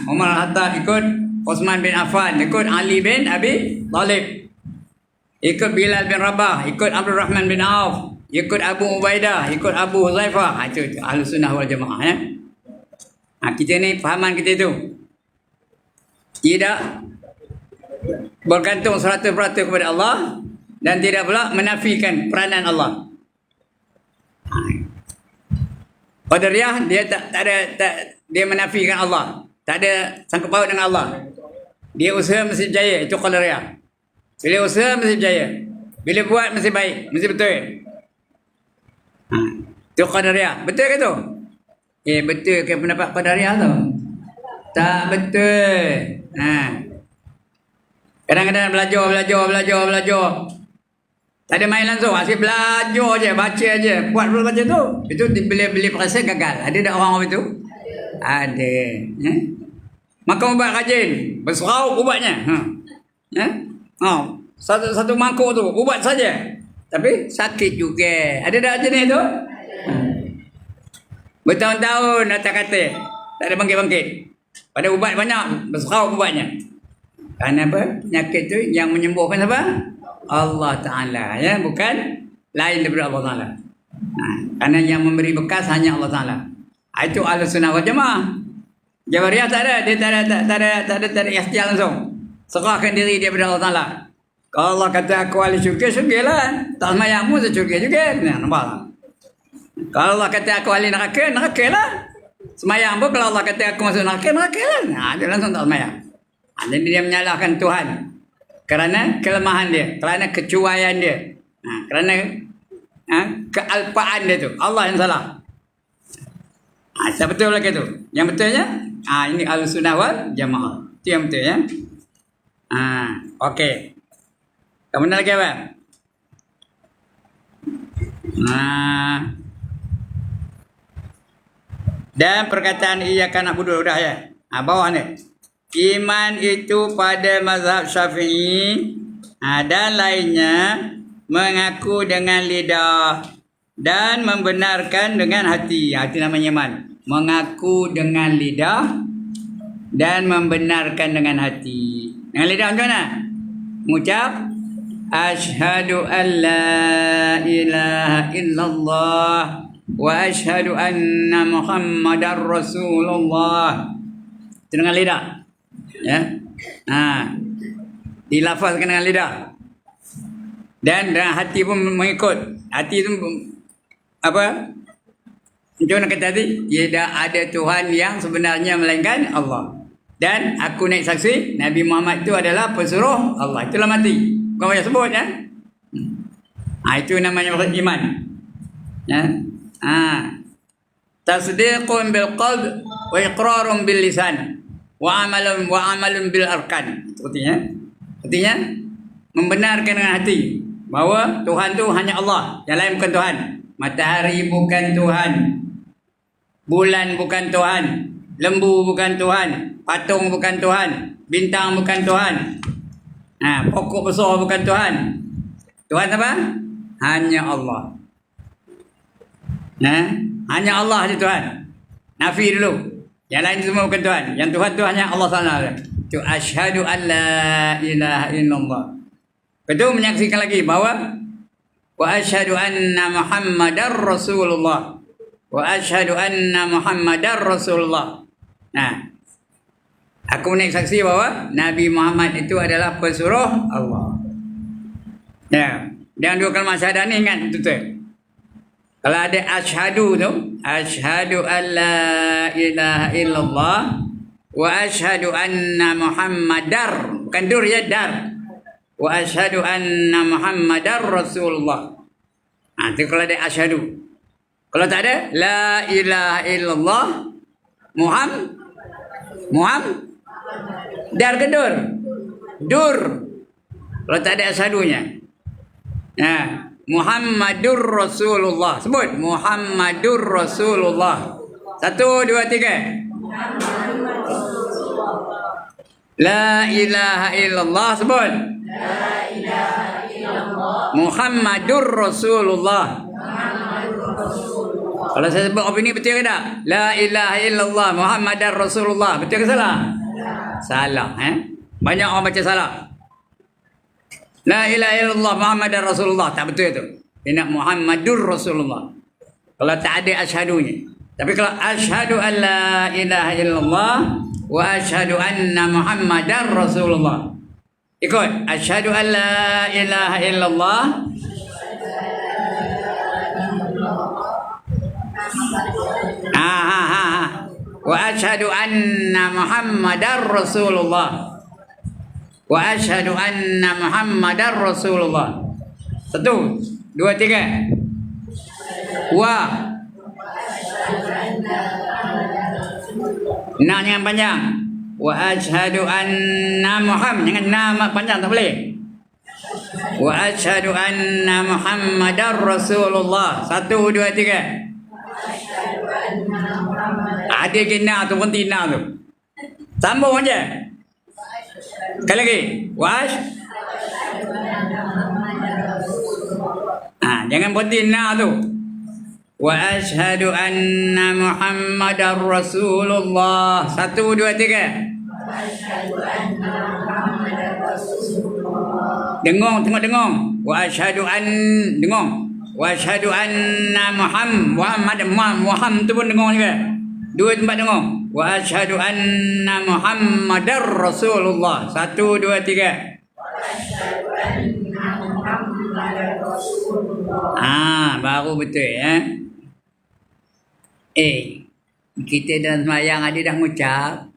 Umar Al-Khattab, ikut Uthman bin Affan, ikut Ali bin Abi Talib, ikut Bilal bin Rabah, ikut Abdul Rahman bin Auf, ikut Abu Ubaidah, ikut Abu Huzaifah. Itu Ahlus Sunnah wal Jamaah ya. Kita ni fahaman kita tu. Tidak bergantung 100% kepada Allah dan tidak pula menafikan peranan Allah. Qadariyah dia tak ada dia menafikan Allah. Tak ada sangkut paut dengan Allah. Dia usaha mesti berjaya. Itu Qadariyah. Bila usaha mesti berjaya. Bila buat mesti baik, mesti betul. Itu Qadariyah. Betul ke tu? Betul ke pendapat Qadariyah tu? Tak betul. Kadang-kadang belajar. Tak ada main langsung. Asyik belajar je, baca je. Buat dulu baca tu. Itu bila perasa gagal. Ada tak orang itu? Ada. Makan ubat rajin. Berserau ubatnya. Satu mangkuk tu. Ubat saja. Tapi sakit juga. Ada tak jenis tu? Bertahun-tahun atas kata. Tak ada bangkit-bangkit. Pada ubat banyak. Berserau ubatnya. Kerana apa? Penyakit tu yang menyembuhkan siapa? Allah Ta'ala ya, bukan lain daripada Allah Ta'ala. Kerana yang memberi bekas hanya Allah Ta'ala. Itu Ahlus Sunnah wal Jamaah. Jabariyah tak ada, dia tak ada ikhtiar langsung. Serahkan diri dia kepada Allah Ta'ala. Kalau Allah kata aku ahli syurga, syurgalah. Tak semayangmu syurga juga. Nampak tak? Kalau Allah kata aku ahli neraka, nerakalah. Semayang pun kalau Allah kata aku masuk neraka, nerakalah. Dia langsung tak semayang. Jadi dia menyalahkan Tuhan. Kerana kelemahan dia, kerana kecuaian dia, kerana kealpaan dia tu. Allah yang salah. Tak betul lagi tu. Yang betulnya, ini Ahlus Sunnah wal Jamaah. Itu yang betul ya. Okey. Kemudian lagi apa? Dan perkataan iyyaka na'budu dah ya. Bawah ni. Iman itu pada mazhab Syafi'i dan lainnya mengaku dengan lidah dan membenarkan dengan hati. Itu namanya iman. Mengaku dengan lidah dan membenarkan dengan hati. Dengan lidah macam mana? Mengucap asyhadu an la ilaha illallah wa asyhadu anna Muhammadar Rasulullah. Itu dengan lidah. Ya. Dilafazkan dengan lidah. Dan dengan hati pun mengikut. Hati itu apa? Macam mana kata tadi? Tidak ada Tuhan yang sebenarnya melainkan Allah. Dan aku naik saksi Nabi Muhammad itu adalah pesuruh Allah. Itulah mati. Bukan payah sebut ya. Itu namanya iman. Ya. Tasdiqun bil qalb wa iqrarun bil lisan wa amalun bil arkan. Itu artinya. Artinya membenarkan dengan hati bahawa Tuhan tu hanya Allah, yang lain bukan Tuhan. Matahari bukan Tuhan. Bulan bukan Tuhan. Lembu bukan Tuhan. Patung bukan Tuhan. Bintang bukan Tuhan. Pokok besar bukan Tuhan. Tuhan apa? Hanya Allah. Hanya Allah saja Tuhan. Nafi dulu. Yang lain semua bukan Tuhan. Yang Tuhan tu hanya Allah SWT. Itu asyhadu an la ilaha illallah. Kedua menyaksikan lagi bahawa wa asyhadu anna Muhammadar Rasulullah. Wa asyhadu anna Muhammadar Rasulullah. Aku naik saksi bahawa Nabi Muhammad itu adalah pesuruh Allah. Ya, dan dua kalimah syahadah ni ingat betul. Kalau ada asyhadu tu, asyhadu an la ilaha illallah wa asyhadu anna Muhammadar, bukan dur ya, dar. Wa asyhadu anna Muhammadar Rasulullah. Itu kalau ada asyhadu. Kalau tak ada la ilaha illallah Muhammad dar ke dur? Dur. Kalau tak ada ashadunya. Muhammadur Rasulullah. Sebut Muhammadur Rasulullah. 1, 2, 3. La ilaha illallah. Sebut. La ilaha illallah. Muhammadur Rasulullah. Kalau saya sebut opini betul ke tak? La ilaha illallah Muhammadar Rasulullah. Betul ke salah? Salah. Banyak orang baca salah. La ilaha illallah Muhammadar Rasulullah. Tak betul itu. Dia nak Muhammadur Rasulullah. Kalau tak ada ashadunya. Tapi kalau asyhadu an la ilaha illallah wa asyhadu anna Muhammadar Rasulullah. Ikut. Asyhadu an la ilaha illallah wa asyhadu anna Muhammadar Rasulullah. Wa asyhadu anna Muhammadar Rasulullah. 1, 2, 3. Wa. Nak jangan panjang. Wa asyhadu anna Muhammad. Jangan nama panjang tak boleh. Wa asyhadu anna Muhammadar Rasulullah. 1, 2, 3. Ada kena tu pun tina tu. Sambung aja. Sekali lagi. Jangan berhenti na tu. Wa asyhadu anna Muhammadar Rasulullah. 1, 2, 3. Dengung, tengok dengung. Wa asyhadu an dengung. Wa asyhadu anna Muhammad tu pun dengung juga. 2 tempat dengung. Wa asyhadu anna Muhammadar Rasulullah. 1, 2, 3. Baru betul ya. Kita dalam semayang ada dah ngucap.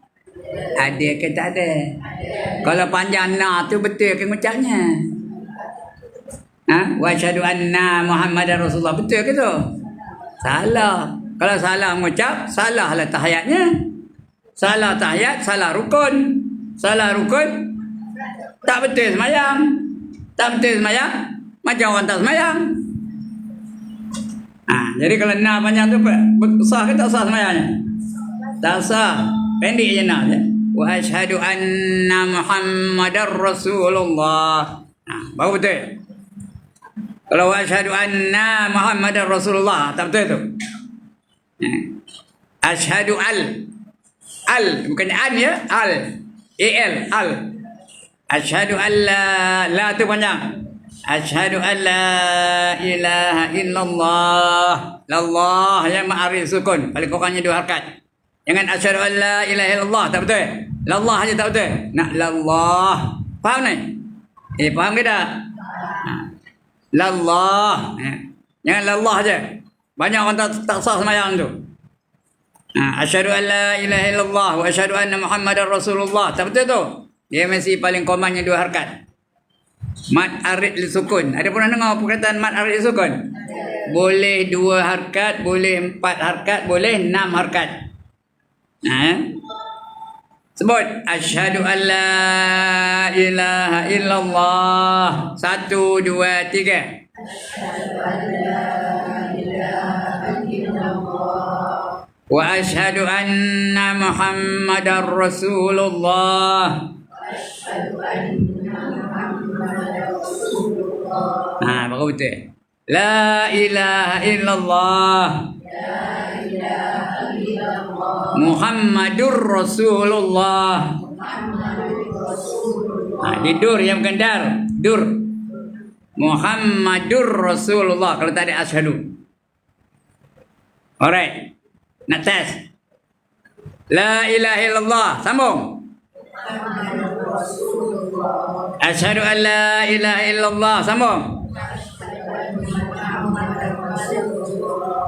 Ada ke tak ada? Kalau panjang na tu betul ke ngucapnya? Wa asyhadu anna Muhammadar Rasulullah. Betul ke tu? Salah. Kalau salah mengucap, salahlah tahiyatnya. Salah tahiyat, salah rukun. Salah rukun, tak betul semayang. Tak betul semayang, macam orang tak semayang. Jadi kalau na panjang tu sah ke tak sah semayangnya? Tak sah. Pendek je na je. Wa asyhadu anna Muhammadar Rasulullah. Baru betul. Kalau wa asyhadu anna Muhammadar Rasulullah tak betul tu. Asyhadu al bukan an ya, al al. Asyhadu an la tu panjang. Asyhadu an la ilaha illallah. Allah yang ma'arif sukun. Paling kurangnya 2 harakat. Jangan asyhadu an la ilaha illallah, tak betul. Lallah aja tak betul. Nak lallah. Faham ni? Faham ke tak? Lallah. Jangan lallah aja. Banyak orang tak sah sembahyang tu. Asyhadu an la ilaha illallah wa asyhadu anna Muhammadar Rasulullah. Tak betul tu. Dia mesti paling komannya 2 harakat. Mad arid li sukun. Ada pernah dengar perkataan mad arid li sukun? Boleh 2 harakat, boleh 4 harakat, boleh 6 harakat. Sebut asyhadu an la ilaha illallah. 1 2 3. Wa asyhadu anna Muhammadar Rasulullah. Baru betul. La ilaha illallah. Muhammadur Rasulullah. Di dur yang bukan dar. Dur. Muhammadur Rasulullah. Kalau tak ada asyhadu. Alright. Nak test. La ilaha illallah. Sambung. Asyhadu an la ilaha illallah. Sambung.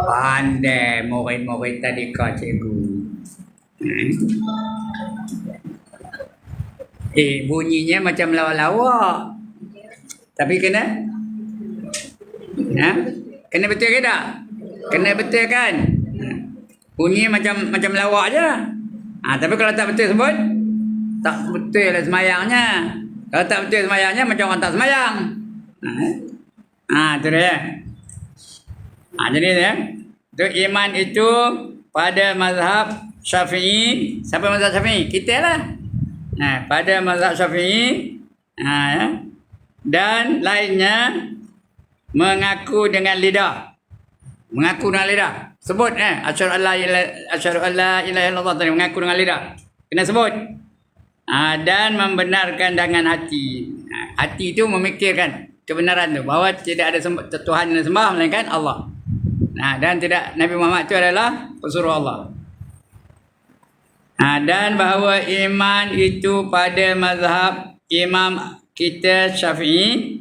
Pandai murid-murid tadi kau cikgu. Bunyinya macam lawak-lawak. Tapi kena? Kena betul ke tak? Kena betul kan? Bunyinya macam lawak je. Tapi kalau tak betul sebut, tak betul lah semayangnya. Kalau tak betul semayangnya, macam orang tak semayang. Itu dia. Jadi dia, itu iman itu pada mazhab Syafi'i. Siapa mazhab Syafi'i? Kita lah. Pada mazhab Syafi'i, dan lainnya mengaku dengan lidah. Mengaku dengan lidah. Sebut asyhadu an la ilaha illallah tadi, mengaku dengan lidah. Kena sebut. Dan membenarkan dengan hati. Hati itu memikirkan kebenaran tu, bahawa tidak ada Tuhan yang sembah melainkan Allah. Dan tidak, Nabi Muhammad itu adalah pesuruh Allah. Dan bahawa iman itu pada mazhab Imam kita Syafi'i,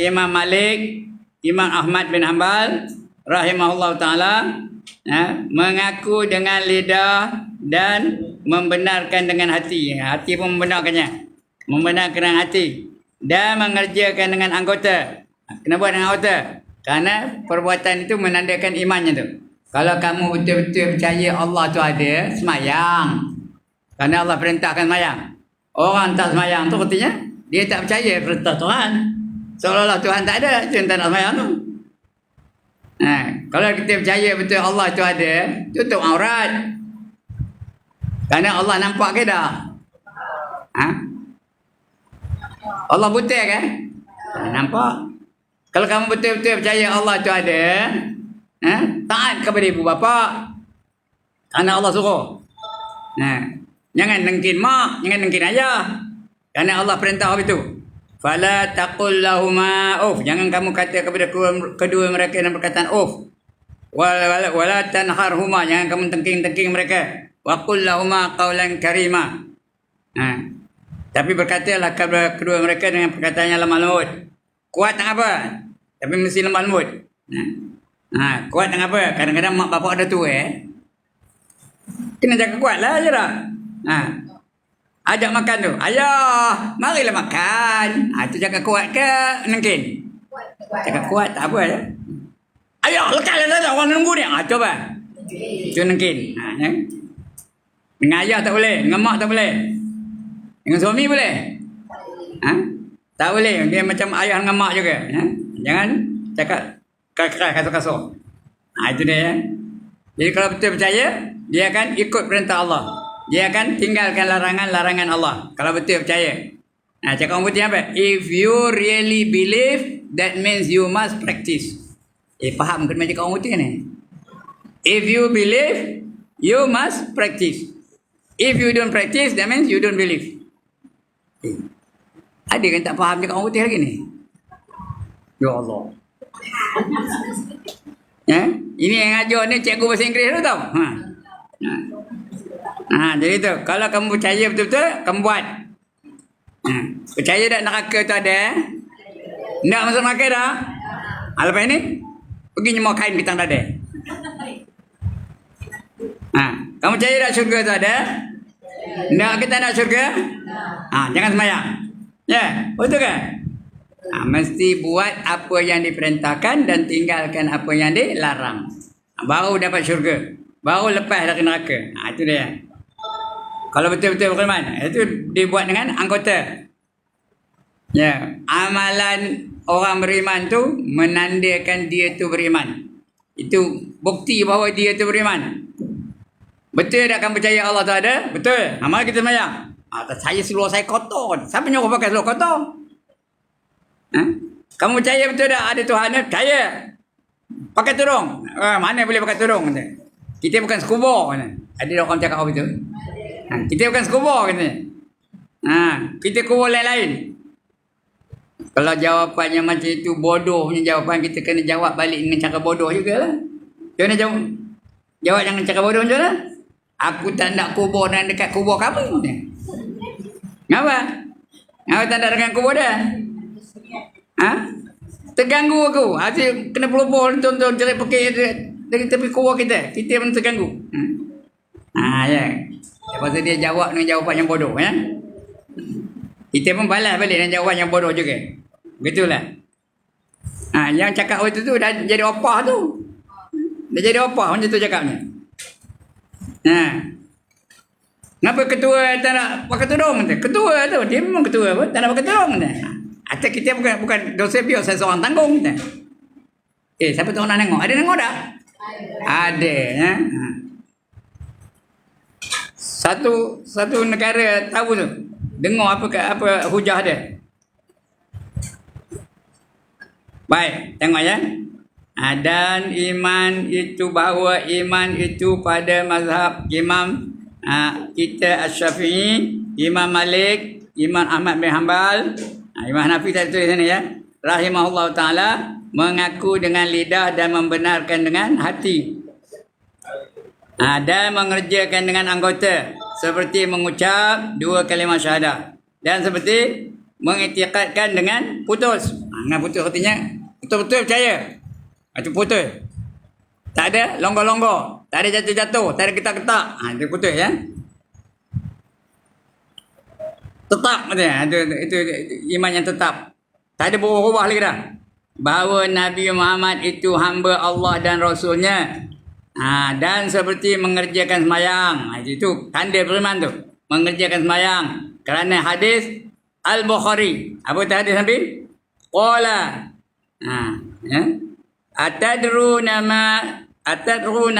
Imam Malik, Imam Ahmad bin Hanbal rahimahullah ta'ala, mengaku dengan lidah dan membenarkan dengan hati. Hati pun membenarkannya. Membenarkan dengan hati. Dan mengerjakan dengan anggota. Kenapa dengan anggota? Karena perbuatan itu menandakan imannya tu. Kalau kamu betul-betul percaya Allah tu ada, semayang. Kerana Allah perintahkan semayang. Orang tak semayang tu artinya dia tak percaya perintah Tuhan. Seolah-olah Tuhan tak ada, itu tak nak semayang tu. Kalau kita percaya betul Allah tu ada, tutup aurat. Kerana Allah nampak ke tak? Allah buta kan? Nampak. Kalau kamu betul-betul percaya Allah tu ada, taat kepada ibu bapa. Kerana Allah suruh. Jangan nengkin mak, jangan nengkin ayah. Kerana Allah perintah begitu. Fala taqul lahuma uff. Jangan kamu kata kepada kedua mereka dengan perkataan uff. Wala tanharhuma. Jangan kamu tengking-tengking mereka. Wa qul lahuma qawlan karima. Tapi berkatalah kepada kedua mereka dengan perkataan yang lemah lembut. Kuat tak apa, tapi mesti lemah lembut. Kuat tak apa. Kadang-kadang mak bapak ada tua, kena jaga kuat lah je dah. Ajak makan tu, ayah, marilah makan. Itu jaga kuat ke mungkin? Jaga kuat tak apa ya. Ayah, lekatlah saja, orang nunggu ni. Itu apa? Itu mungkin. Dengan ayah tak boleh, dengan mak tak boleh. Dengan suami boleh? Tak boleh. Dia macam ayah dengan mak juga. Jangan cakap keras kasar-kasar. Itu dia ya. Jadi kalau betul percaya, dia akan ikut perintah Allah. Dia akan tinggalkan larangan-larangan Allah. Kalau betul percaya. Cakap orang putih apa? If you really believe, that means you must practice. Faham kena cakap orang putih ni? If you believe, you must practice. If you don't practice, that means you don't believe. Ada kan tak faham cakap orang putih lagi ni? Ya Allah. Ini yang ajar ni cikgu bahasa Inggeris tu tau. Jadi tu, kalau kamu percaya betul-betul, kamu buat. Percaya tak neraka tu ada? Tak masuk neraka dah? Lepas ni, pergi nyemur kain bintang dada. Kamu percaya tak syurga tu ada? Tak kita nak syurga? Jangan semayang. Ya, betul kan? Mesti buat apa yang diperintahkan dan tinggalkan apa yang dilarang. Baru dapat syurga. Baru lepas dari neraka. Itu dia. Kalau betul-betul beriman, itu dibuat dengan anggota. Ya, amalan orang beriman tu menandakan dia tu beriman. Itu bukti bahawa dia tu beriman. Betul tak kamu percaya Allah tu ada? Betul. Mari kita semayang. Saya seluar saya kotor. Siapa nyuruh pakai seluar kotor? Kamu percaya betul tak ada Tuhan? Percaya. Pakai tudung. Mana boleh pakai tudung? Kita bukan scuba. Ada orang cakap apa betul? Kita bukan scuba. Kita kubur lain-lain. Kalau jawapannya macam itu bodoh punya jawapan, kita kena jawab balik dengan cara bodoh jugalah. Jangan jawab dengan cara bodoh macam mana? Aku tak nak kubur dan dekat kubur kamu. Kenapa? Kenapa tak nak dengan kubur dia? Terganggu aku. Asyik kena pelupur tonton cerai pakai dari tepi kubur kita. Kita pun terganggu. Ya. Lepas tu dia jawab dengan jawapan yang bodoh ya. Kita pun balas balik dengan jawapan yang bodoh juga. Begitulah. Yang cakap itu tu dah jadi opah tu. Dah jadi opah macam tu cakapnya. Kenapa ketua tak nak pakai tudung? Ketua tu, dia memang ketua pun tak nak pakai tudung. Atau kita bukan dosa biar saya seorang tanggung. Siapa tu nak tengok? Ada tengok tak? Ada. Ya? Satu negara tahu tu. Dengar apa hujah dia. Baik, tengok ya. Dan iman itu bahawa iman itu pada mazhab Imam kita Asy-Syafi'i, Imam Malik, Imam Ahmad bin Hanbal, Imam Hanafi tadi tulis sana ya. Rahimahullah taala mengaku dengan lidah dan membenarkan dengan hati. Dan mengerjakan dengan anggota seperti mengucap dua kalimah syahadah dan seperti mengiktikadkan dengan putus. Dengan putus artinya betul-betul percaya. Itu putus. Tak ada longgor-longgor, tak ada jatuh-jatuh, tak ada ketak-ketak. Itu putus ya. Tetap katanya. Itu iman yang tetap. Tak ada berubah-ubah lagi dah. Bahawa Nabi Muhammad itu hamba Allah dan Rasulnya. Dan seperti mengerjakan semayang. Itu tanda beriman tu. Mengerjakan semayang. Kerana hadis Al-Bukhari. Apa tu hadis Nabi? Qala. Ya. Atadruna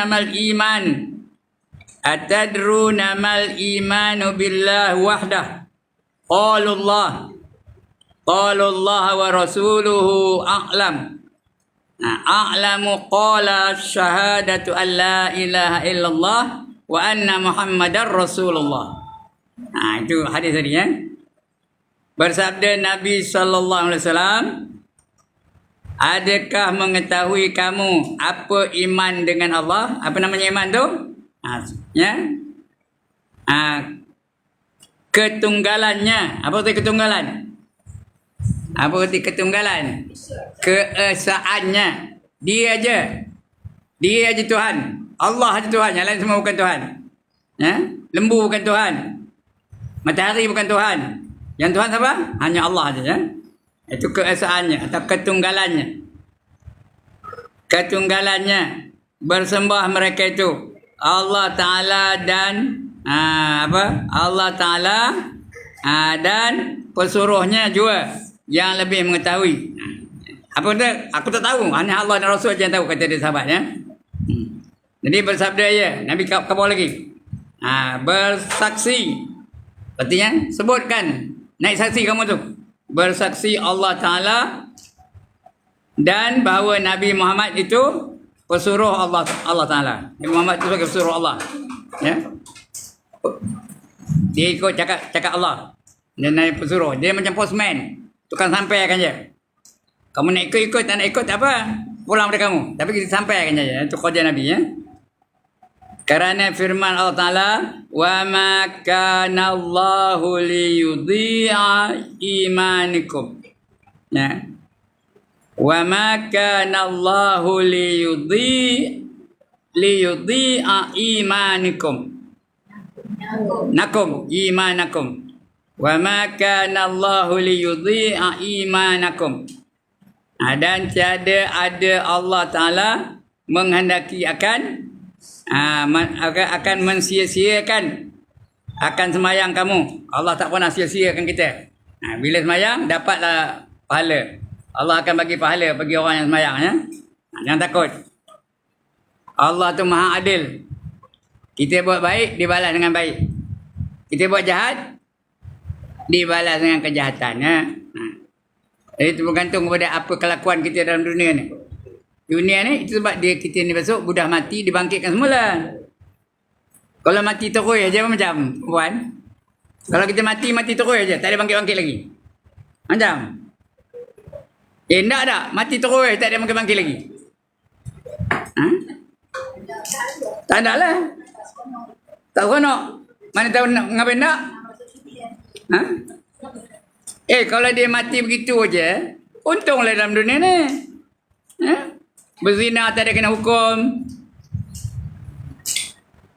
mal iman. Atadruna mal imanu billah wahdah. Qalullah. Qalullah wa rasuluhu a'lam. A'lamu qala syahadatu an la ilaha illallah wa anna muhammadar rasulullah. Itu hadis tadi ya. Bersabda Nabi sallallahu alaihi wasallam, adakah mengetahui kamu apa iman dengan Allah? Apa namanya iman tu? Ya. Ketunggalannya. Apa arti ketunggalan? Apa arti ketunggalan? Keesaannya. Dia aja Tuhan. Allah aja Tuhan. Yang lain semua bukan Tuhan. Ya? Lembu bukan Tuhan. Matahari bukan Tuhan. Yang Tuhan siapa? Hanya Allah aja ya. Itu keesaannya atau ketunggalannya. Ketunggalannya bersembah mereka itu Allah Taala dan Allah Taala dan pesuruhnya juga yang lebih mengetahui. Apa dia? Aku tak tahu. Hanya Allah dan Rasul aja yang tahu, kata dia sahabat ya. Jadi bersabda ya, Nabi kabur lagi. Bersaksi. Artinya sebutkan, naik saksi kamu tu. Bersaksi Allah Taala dan bahawa Nabi Muhammad itu pesuruh Allah Taala. Nabi Muhammad itu sebagai pesuruh Allah. Ya. Dia ikut cakap Allah. Dia naik pesuruh. Dia macam postman. Tukang sampaikan je. Kamu nak ikut, tak nak ikut, tak apa. Pulang pada kamu. Tapi kita sampaikan je. Itu kerja Nabi ya. Kerana firman Allah Ta'ala, وَمَا كَانَ اللَّهُ لِيُضِيعَ إِيمَانِكُمْ. Ya. وَمَا كَانَ اللَّهُ لِيُضِيعَ إِيمَانِكُمْ. Imanakum. وَمَا كَانَ اللَّهُ لِيُضِيعَ إِيمَانَكُمْ. Dan tiada ada Allah Ta'ala menghendaki akan mensia-siakan akan semayang kamu. Allah tak pernah sia-siakan kita. Bila semayang, dapatlah pahala. Allah akan bagi pahala bagi orang yang semayang. Ya? Jangan takut. Allah tu maha adil. Kita buat baik, dibalas dengan baik. Kita buat jahat, dibalas dengan kejahatan. Ya? Jadi itu bergantung kepada apa kelakuan kita dalam dunia ni. Dunia ni, itu sebab kita ni besok budak mati, dibangkitkan semula. Kalau mati terus aja macam, puan. Kalau kita mati terus aja, tak ada bangkit-bangkit lagi. Macam. Tak ada. Mati terus, tak ada bangkit-bangkit lagi. Tak ada lah. Tak seronok. Mana tahu nak ngapain nak? Kalau dia mati begitu aja, untunglah dalam dunia ni. Berzina tak ada kena hukum.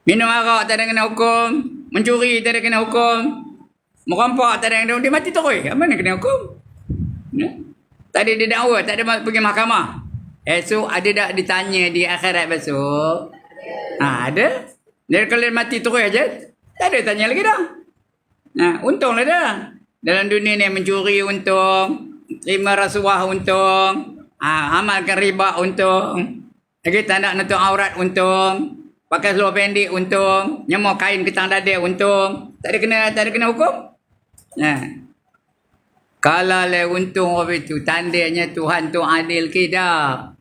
Minum arak tak ada kena hukum. Mencuri tak ada kena hukum. Merampok tak ada kena hukum. Dia mati terus. Apa nak kena hukum? Tak ada dia dakwa, tak ada pergi mahkamah. So ada tak ditanya di akhirat besok? Ada. Dia kalau dia mati terus aja, tak ada tanya lagi dah. Untunglah dah. Dalam dunia ni mencuri untung, terima rasuah untung, amalkan riba untung, lagi tak nak nutup aurat untung, pakai seluar pendek untung, nyemur kain ketang dada untung, tak ada kena hukum. Kalau le untung apa itu, tandanya Tuhan tu adil ke tak?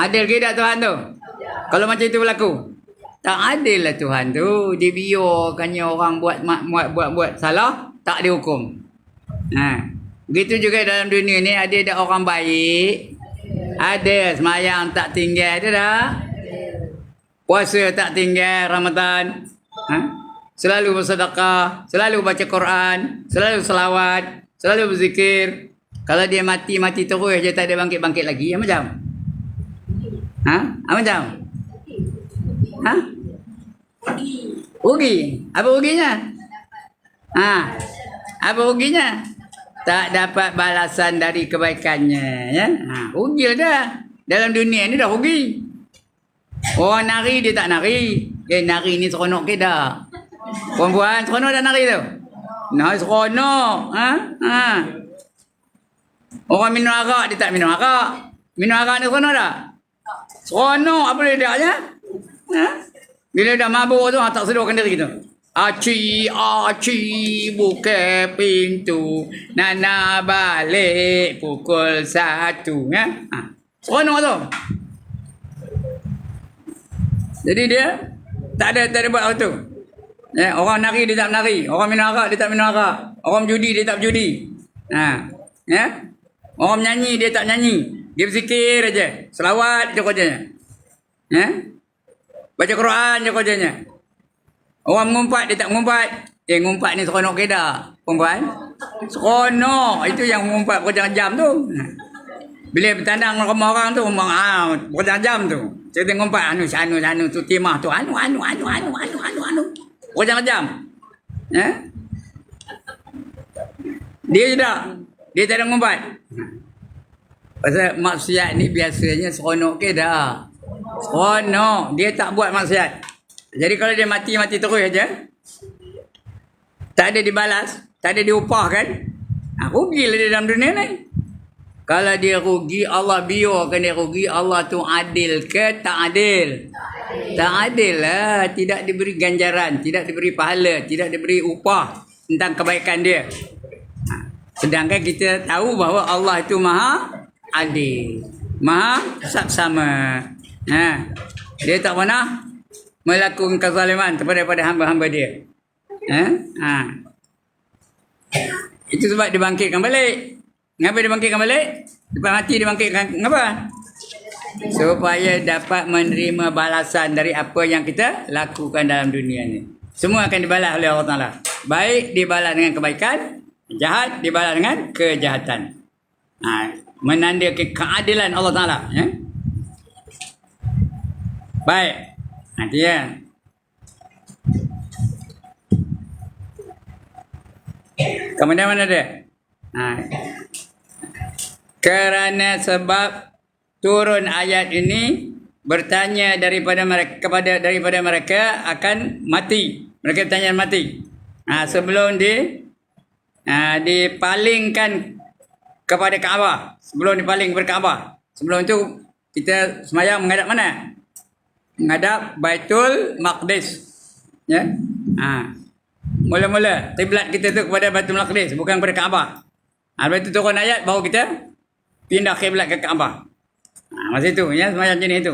Adil ke tak Tuhan tu? Kalau macam itu berlaku, tak adil lah Tuhan tu. Dia biarkannya orang buat salah, tak dihukum. Begitu juga dalam dunia ni, ada orang baik, ada semayang tak tinggal, ada tak? Puasa tak tinggal Ramadan, selalu bersedekah, selalu baca Quran, selalu selawat, selalu berzikir. Kalau dia mati terus je, tak ada bangkit-bangkit lagi, macam? Macam? Rugi. Apa ruginya? Apa ruginya? Tak dapat balasan dari kebaikannya. Ya? Rugilah dah. Dalam dunia ni dah rugi. Orang nari dia tak nari. Nari ni seronok ke dah? Perempuan seronok dah nari tu? Nah, seronok. Orang minum arak dia tak minum arak. Minum arak ni seronok tak? Seronok apa dia dah? Bila dah mabuk tu, tak sedarkan diri kita. Aci, buka pintu. Nana balik pukul 1. Ya? Seronok tu. Jadi dia tak ada buat apa tu. Orang nari dia tak menari. Orang minum arak dia tak minum arak. Orang berjudi dia tak berjudi. Orang menyanyi dia tak menyanyi. Dia berzikir aja. Selawat je kerjanya. Baca Quran je kerjanya. Orang mengumpat, dia tak mengumpat. Ngumpat ni seronok ke tak? Perempuan? Seronok. Itu yang mengumpat berjam-jam tu. Bila bertandang rumah orang tu, berjam-jam tu. Cerita ngumpat, anu, tu timah tu. Anu. Berjam-jam. Dia je tak. Dia tak ada mengumpat. Pasal maksiat ni biasanya seronok ke tak? Seronok. Dia tak buat maksiat. Jadi kalau dia mati terus aja, tak ada dibalas, tak ada diupahkan, rugilah dia dalam dunia ni. Kalau dia rugi, Allah biarkan dia rugi. Allah tu adil ke tak adil? Tak adil lah. Tidak diberi ganjaran, tidak diberi pahala, tidak diberi upah tentang kebaikan dia. Sedangkan kita tahu bahawa Allah itu maha adil, maha saksama. Dia tak pernah melakukan kezaliman kepada hamba-hamba dia. Itu sebab dibangkitkan balik. Kenapa dibangkitkan balik? Lepas mati dibangkitkan. Kenapa? Supaya dapat menerima balasan dari apa yang kita lakukan dalam dunia ni. Semua akan dibalas oleh Allah Ta'ala. Baik dibalas dengan kebaikan, jahat dibalas dengan kejahatan. Menandakan keadilan Allah Ta'ala. Ya? Baik. Nanti ya. Kemudian mana dia? Kerana sebab turun ayat ini bertanya daripada mereka akan mati. Mereka bertanya mati. Sebelum dipalingkan kepada Kaabah. Sebelum dipaling kepada Kaabah. Sebelum itu kita semayang menghadap mana? Menghadap Baitul Maqdis. Ya. Mula-mula kiblat kita tu kepada Baitul Maqdis, bukan kepada Kaabah. Lepas itu turun ayat baru kita pindah kiblat ke Kaabah. Masa itu ya, semayang jenis itu.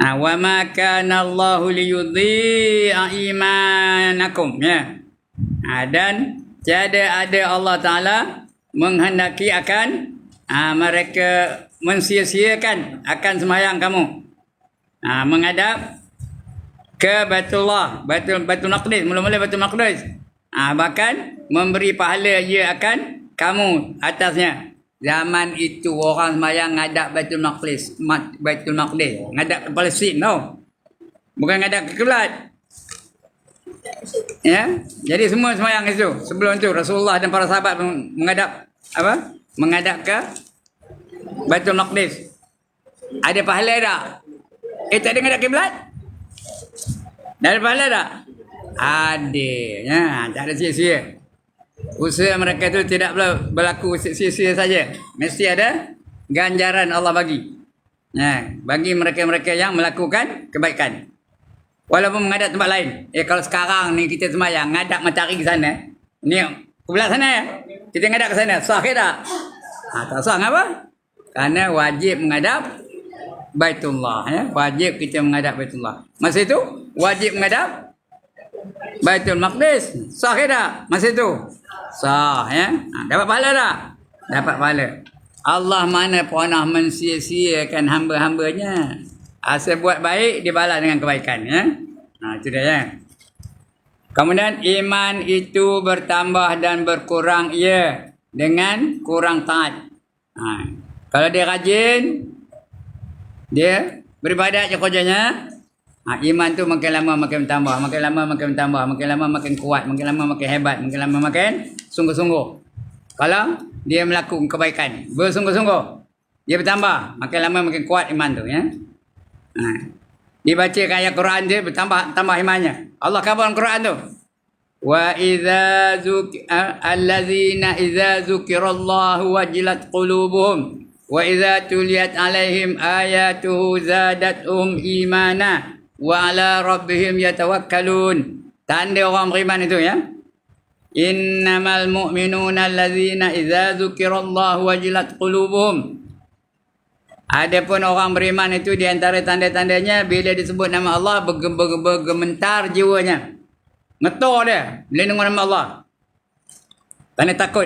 Wa ma kana Allahu liyudhi'a imanakum ya. Dan tiada ada Allah Taala menghendaki akan mereka mensia-siakan akan semayang kamu. Menghadap ke Baitullah, Baitul Maqdis, mula-mula Baitul Maqdis. Bahkan memberi pahala ia akan kamu atasnya. Zaman itu orang sembahyang ngadap Baitul Maqdis, ngadap ke Palestin tau. Bukan ngadap ke kiblat. Ya, jadi semua sembahyang itu. Sebelum itu Rasulullah dan para sahabat menghadap apa? Menghadap ke Baitul Maqdis. Ada pahala tak? Tak ada ngadap kiblat? Ada pahala tak? Ada. Ya, tak ada sia-sia. Usaha mereka itu tidak berlaku sia-sia saja. Mesti ada ganjaran Allah bagi. Bagi mereka-mereka yang melakukan kebaikan. Walaupun menghadap tempat lain. Kalau sekarang ni kita semayang, ngadap matahari ke sana. Ni, kebelah sana ya. Kita ngadap ke sana. Sah ke tak? Tak sah, kenapa? Kerana wajib menghadap Baitullah. Ya? Wajib kita menghadap Baitullah. Masa itu, wajib menghadap Baitul Maqdis. Sah ke tak? Masa itu? Sah. Ya? Dapat pahala tak? Dapat pahala. Allah mana pernah mensia-siakan hamba-hambanya. Asal buat baik, dibalas dengan kebaikan. Ya? Itu dia. Ya? Kemudian iman itu bertambah dan berkurang ia dengan kurang taat. Kalau dia rajin, dia beribadat je kerjanya, iman tu makin lama makin bertambah, makin lama makin bertambah, makin lama makin kuat, makin lama makin hebat, makin lama makin sungguh-sungguh. Kalau dia melakukan kebaikan bersungguh-sungguh, dia bertambah, makin lama makin kuat iman tu. Ya? Dibacakan ayat Quran dia tambah imannya. Allah khabar dalam Quran tu. Wa idza allazina idza zukirallahu wajilat qulubuhum wa idza tuliyat alaihim ayatuhu zadatuhum imana wa ala rabbihim yatawakkalun. Tanda orang beriman itu ya. Innamal mu'minuna allazina idza zukirallahu wajilat qulubuhum. Adapun orang beriman itu di antara tanda-tandanya bila disebut nama Allah bergementar jiwanya. Ngetor dia bila dengar nama Allah. Tanda takut.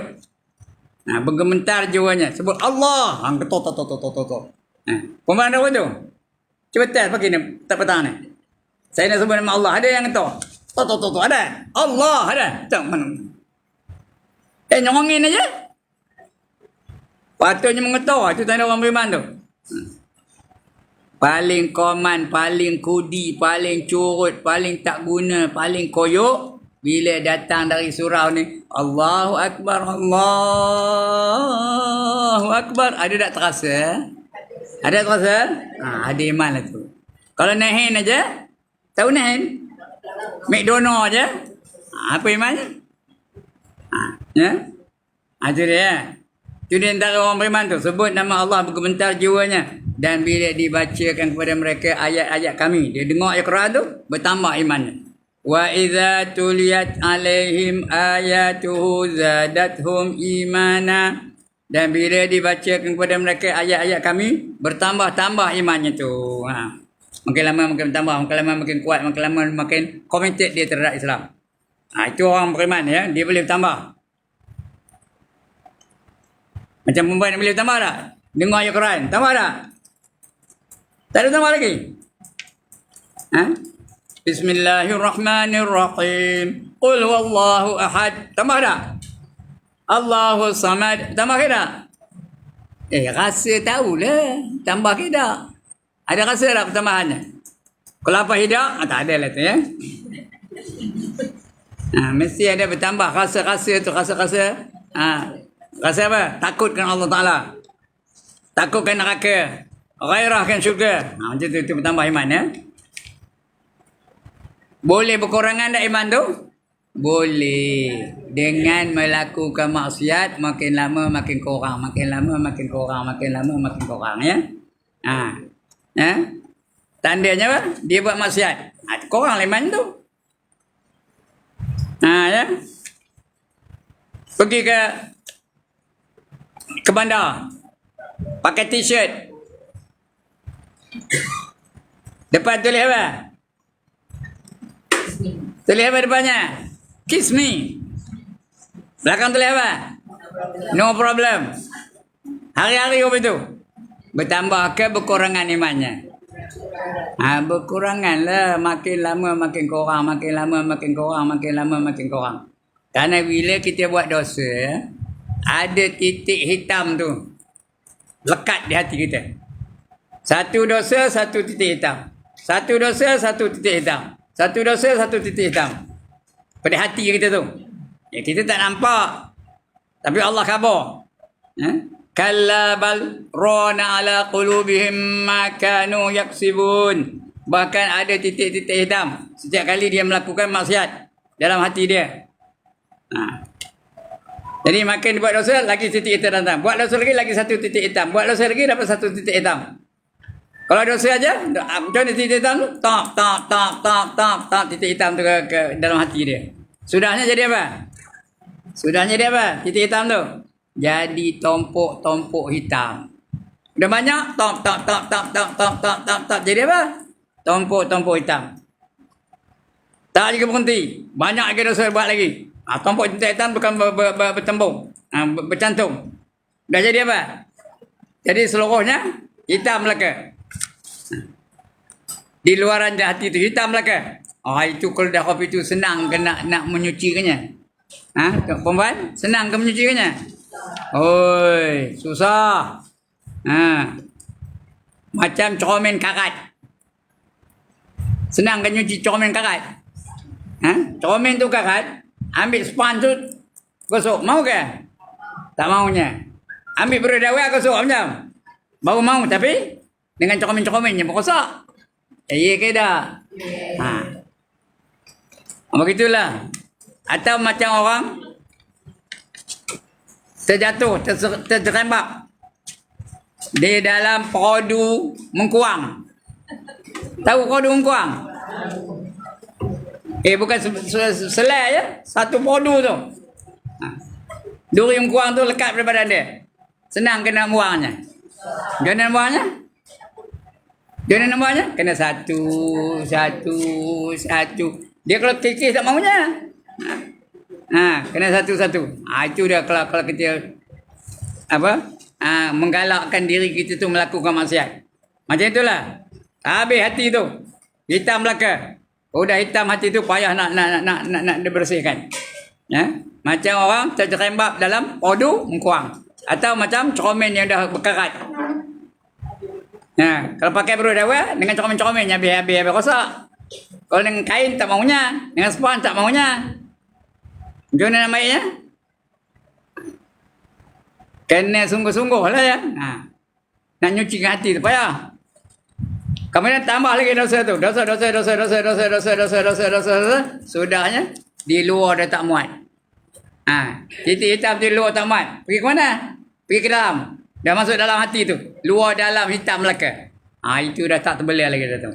Bergementar jiwanya. Sebut Allah, getor. Pemahaman apa tu? Cuba test pakai ni tak petang ni. Saya nak sebut nama Allah, ada yang getor. Ada. Allah ada. Tak mana. Nyongongin aja. Patutnya mengetor, itu tanda orang beriman tu. Paling koman, paling kudi, paling curut, paling tak guna, paling koyok bila datang dari surau ni, Allahu Akbar, Allahu Akbar. Ada tak terasa? Ada terasa? Ada iman lah tu. Kalau nahin aja, tahu nahin? McDonald aja. Apa imannya? Ya? Itu dia. Itu di antara orang beriman tu. Sebut nama Allah bergementar jiwanya. Dan bila dibacakan kepada mereka ayat-ayat kami. Dia dengar ayat Quran tu, bertambah imannya. Wa idza tuliyat alaihim ayatuhu zadathum imana. Dan bila dibacakan kepada mereka ayat-ayat kami, bertambah-tambah imannya tu. Makin lama makin bertambah, makin lama makin kuat, makin lama makin committed dia terhadap Islam. Itu orang beriman ya, dia boleh bertambah. Macam perempuan boleh tambah tak? Dengar ayat Quran, tambah tak? Tak ada tambah lagi? Bismillahirrahmanirrahim. Qul huwallahu ahad. Tambah tak? Allahu samad. Tambah ke tak? Rasa tahulah. Tambah ke tak? Ada rasa tak pertambahannya? Kalau apa hidup? Tak ada lah tu ya. Mesti ada bertambah. Rasa-rasa tu, rasa-rasa. Rasa apa? Takutkan Allah Ta'ala. Takutkan neraka. Ghairahkan syurga. Macam tu bertambah iman ya. Boleh berkurangan tak iman tu? Boleh. Dengan melakukan maksiat, makin lama makin kurang. Makin lama makin kurang. Makin lama makin kurang ya. Tandanya apa? Dia buat maksiat. Kurang iman tu. Ya. Pergi ke bandar. Pakai t-shirt. Depan tulis apa? Tulis apa depannya? Kiss me. Belakang tulis apa? No problem. Hari-hari apa itu? Bertambah ke berkurangan imannya? Berkurangan lah. Makin lama makin kurang. Makin lama makin kurang. Makin lama makin kurang. Karena bila kita buat dosa, ada titik hitam tu lekat di hati kita. Satu dosa, satu titik hitam. Satu dosa, satu titik hitam. Satu dosa, satu titik hitam. Pada hati kita tu. Kita tak nampak. Tapi Allah khabar. Kalla bal rana ala qulubihim ma kanu yaksibun. Bahkan ada titik-titik hitam setiap kali dia melakukan maksiat dalam hati dia. Jadi makin buat dosa, lagi titik hitam datang. Buat dosa lagi satu titik hitam. Buat dosa lagi, dapat satu titik hitam. Kalau dosa aja, macam ni titik hitam tu, tak, titik hitam tu ke dalam hati dia. Sudahnya jadi apa? Sudahnya jadi apa? Titik hitam tu. Jadi tompok-tompok hitam. Udah banyak, tak. Jadi apa? Tompok-tompok hitam. Tak juga berhenti. Banyak lagi dosa buat lagi. Tompok hitam bukan bertembung, bercantum. Dah jadi apa? Jadi seluruhnya hitam belaka. Di luaran hati itu hitam belaka. Itu kalau dah kopi itu senang ke nak menyucikannya? Perempuan senang ke menyucikannya? Oi, susah. Macam cermin karat. Senang ke nyuci cermin karat? Cermin tu karat. Ambil sponge tu gosok. Mau ke? Tak maunya. Ambil beras dawet gosok macam. Baru mau tapi dengan cermin-cerminnya berkosak. Ya ke dah? Begitulah. Atau macam orang terjatuh, terjerembab di dalam perodu mengkuang. Tahu perodu mengkuang? Bukan selai ya. Satu perodu tu. Duri mengkuang tu lekat pada badan dia. Senang kena buangnya. Jangan buangnya. Jangan buangnya. Kena satu. Dia kalau kikis tak maunya. Kena satu-satu. Itu dia kalau kita menggalakkan diri kita tu melakukan maksiat. Macam itulah. Habis hati tu. Hitam belaka. Udah hitam hati tu payah nak dibersihkan. Macam orang terjerembab dalam perodu mengkuang. Atau macam cermin yang dah berkarat. Kalau pakai beras dawet dengan cermin-cerminnya habis rosak. Kalau dengan kain tak maunya, dengan spons tak maunya. Macam mana namanya? Kena sungguh-sungguh lah ya. Nak nyucikan hati tu payah. Kemudian tambah lagi dosa tu. Dosa. Sudahnya di luar dah tak muat. Titik hitam di luar tak muat. Pergi ke mana? Pergi ke dalam. Dah masuk dalam hati tu. Luar dalam hitam Melaka. Itu dah tak terbelah lagi dah tu.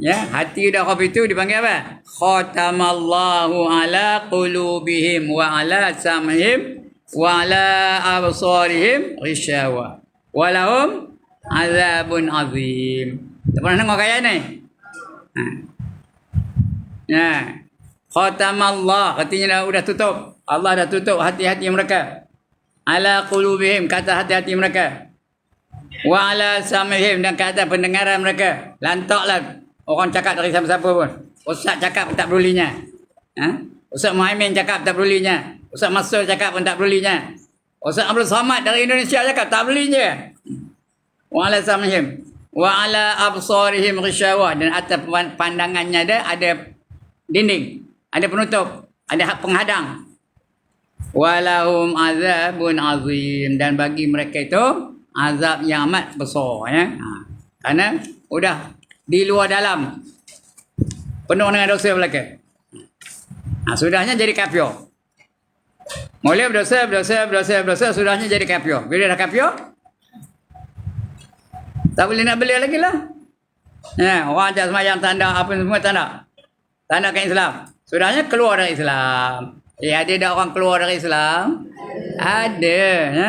Ya, hati dah khafi itu dipanggil apa? Khatamallahu ala qulubihim wa ala sam'ihim wa ala absarihim ghishawa. Walahum azabun azim. Tak pernah dengar ayat ni? Ya. Khatamallah, artinya dah tutup. Allah dah tutup hati-hati mereka. Ala qulubihim, kata hati-hati mereka. Wa ala sam'ihim, dan kata pendengaran mereka. Lantaklah orang cakap dari siapa-siapa pun. Ustaz cakap pun tak pedulinya. Ustaz Muhaimin cakap tak pedulinya. Ustaz Masur cakap pun tak pedulinya. Ustaz Abdul Samad dari Indonesia cakap tak pedulinya. Wa ala sam'ihim wa ala absarihim ghisyawah, dan atas pandangannya ada dinding, ada penutup, ada penghadang. Walahum azabun azim, dan bagi mereka itu azab yang amat besar, ya. Karena udah di luar dalam penuh dengan dosa mereka. Sudahnya jadi kafir. Mula berdosa, sudahnya jadi kafir. Bila dah kafir, tak boleh nak beli lagi lah. Ya, orang ajak semayang tanda apa semua tanda. Tandakan Islam. Sudahnya keluar dari Islam. Ada dah orang keluar dari Islam? Ada. Ya?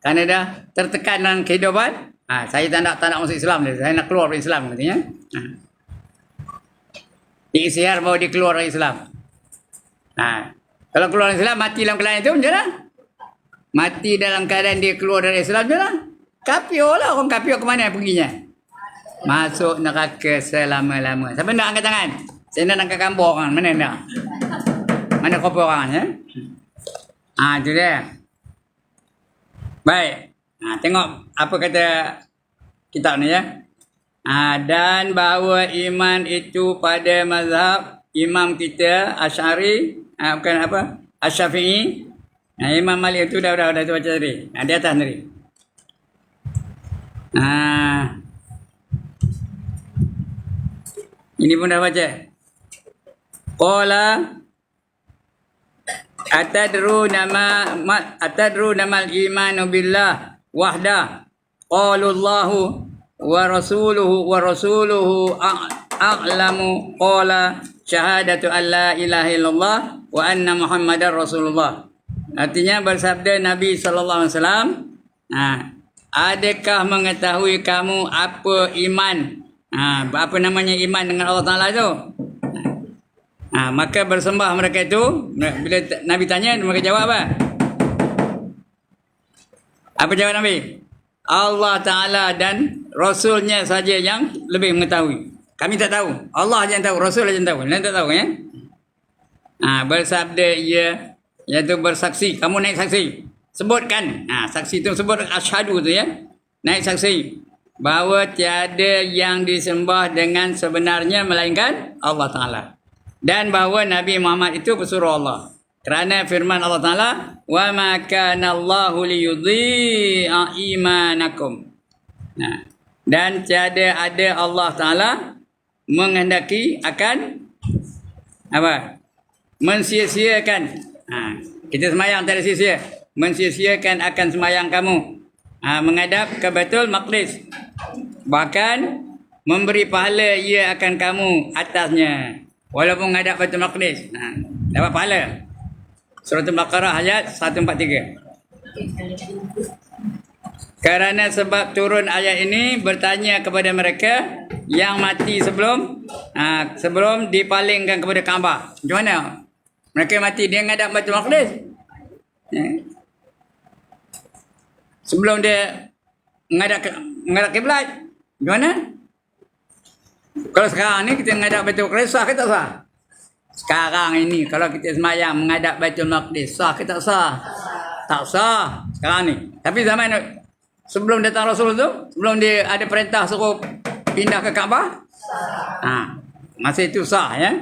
Kerana dah tertekan dengan kehidupan. Saya tak nak masuk Islam dia. Saya nak keluar dari Islam katanya. Diisytihar bahawa dia keluar dari Islam. Kalau keluar dari Islam, mati dalam keadaan itu macam mana? Mati dalam keadaan dia keluar dari Islam macam mana? Kafir lah. Orang kafir ke mana perginya? Masuk neraka selama-lama. Siapa nak angkat tangan? Saya nak angkat gambar orang. Mana nak? Mana kopi orang, ya? Itu dia. Baik. Tengok apa kata kitab ni, ya. Dan bahawa iman itu pada mazhab imam kita Asy'ari, bukan apa? Asy-Syafi'i. Imam Malik itu dah baca tadi. Di atas tadi. Ini pun dah baca. Qala atadruna mal imanu billah wahda. Qalu Allahu wa rasuluhu a'lamu. Qala syahadatu an la ilaha illallah wa anna Muhammadar Rasulullah. Artinya bersabda Nabi sallallahu alaihi wasallam, adakah mengetahui kamu apa iman? Apa namanya iman dengan Allah Ta'ala itu? Maka bersembah mereka itu. Bila Nabi tanya, mereka jawab apa? Apa jawab Nabi? Allah Ta'ala dan Rasulnya saja yang lebih mengetahui. Kami tak tahu. Allah yang tahu, Rasul yang tahu. Lain tak tahu, ya? Bersabda ia, iaitu bersaksi. Kamu naik saksi. Sebutkan. Saksi itu sebut asyhadu tu, ya. Naik saksi. Bahawa tiada yang disembah dengan sebenarnya melainkan Allah Ta'ala. Dan bahawa Nabi Muhammad itu pesuruh Allah. Kerana firman Allah Ta'ala, wa ma kana Allahu liyudhi'a imanakum. Dan tiada ada Allah Ta'ala menghendaki akan apa? Mensia-siakan. Kita semayang tak ada sia-sia. Mensia-siakan akan semayang kamu. Menghadap ke Baitul Maqdis. Bahkan memberi pahala ia akan kamu atasnya. Walaupun menghadap Baitul Maqdis. Dapat pahala. Surah Al-Baqarah ayat 143. Kerana sebab turun ayat ini bertanya kepada mereka yang mati sebelum dipalingkan kepada Kaabah. Macam mana? Mereka mati dia menghadap Baitul Maqdis. Sebelum dia menghadap kiblat. Macam mana? Kalau sekarang ni kita menghadap Baitul Maqdis, sah ke tak sah? Sekarang ini kalau kita semayang menghadap Baitul Maqdis, sah ke tak sah? Tak sah sekarang ni. Tapi zaman sebelum datang Rasul tu, sebelum dia ada perintah suruh pindah ke Kaabah, masa itu sah, ya.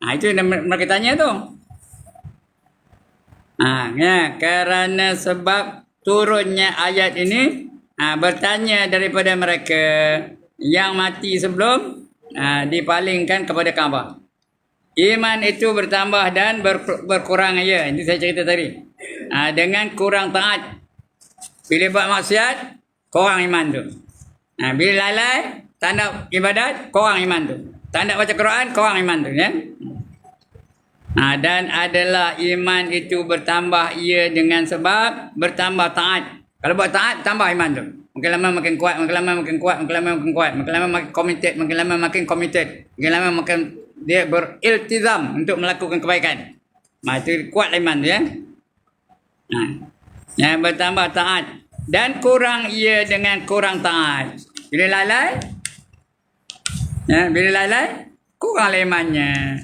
Itu yang mereka tanya tu. Ya, kerana sebab turunnya ayat ini, bertanya daripada mereka yang mati sebelum dipalingkan kepada Kaabah. Iman itu bertambah dan berkurang, ya. Ini saya cerita tadi. Dengan kurang taat. Bila buat maksiat, kurang iman tu. Bila lalai, tak nak ibadat, kurang iman tu. Tak nak baca Quran, kurang iman tu. Ya? Dan adalah iman itu bertambah ia dengan sebab bertambah taat. Kalau buat taat, tambah iman tu. Makin lama makin kuat, makin lama makin kuat, makin lama makin kuat, makin lama makin committed, makin lama makin committed, makin lama makin dia beriltizam untuk melakukan kebaikan. Itu kuat iman tu ya. Yang bertambah taat dan kurang ia dengan kurang taat. Bila lalai, bila lalai kurang imannya.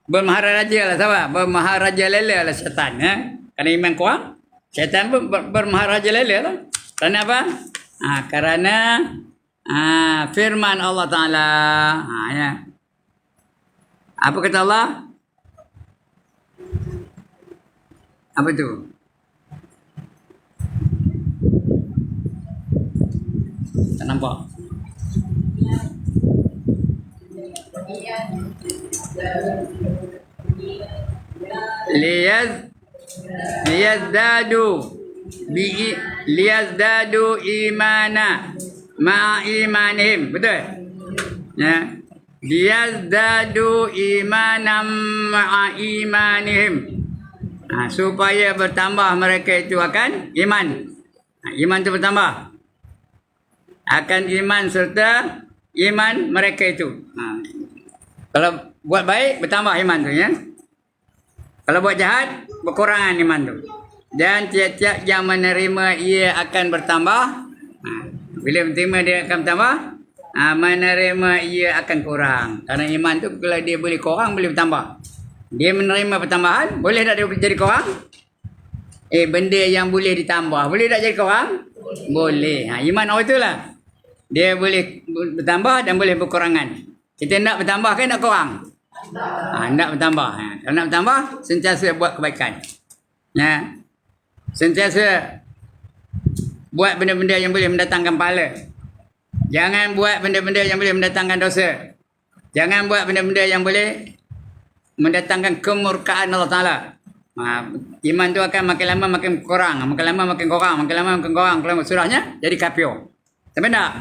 Bermaharaja lah sahabat, bermaharaja lela lah syaitan. Kerana iman kurang, syaitan pun bermaharaja lela lah. Kerana apa? Kerana firman Allah Ta'ala. Ya. Apa kata Allah? Apa tu? Tak nampak. Liyazdadu imana ma'a imanihim. Betul? Ya. Liyazdadu imanam ma'a imanihim. Supaya bertambah mereka itu akan iman. Iman itu bertambah. Akan iman serta iman mereka itu. Kalau buat baik, bertambah iman tu ya. Kalau buat jahat, berkurangan iman tu. Dan tiap-tiap yang menerima ia akan bertambah. Bila menerima dia akan bertambah. Menerima ia akan kurang. Kerana iman tu kalau dia boleh kurang, boleh bertambah. Dia menerima pertambahan, boleh tak dia jadi kurang? Benda yang boleh ditambah, boleh tak jadi kurang? Boleh. Iman orang itulah. Dia boleh bertambah dan boleh berkurangan. Kita nak bertambah ke nak kurang? Nak bertambah. Kalau nak bertambah, sentiasa buat kebaikan. Ya. Sentiasa buat benda-benda yang boleh mendatangkan pahala. Jangan buat benda-benda yang boleh mendatangkan dosa. Jangan buat benda-benda yang boleh mendatangkan kemurkaan Allah Ta'ala. Iman tu akan makin lama makin kurang. Makin lama makin kurang. Makin lama makin kurang. Kalau surahnya jadi kafir. Sampai tak?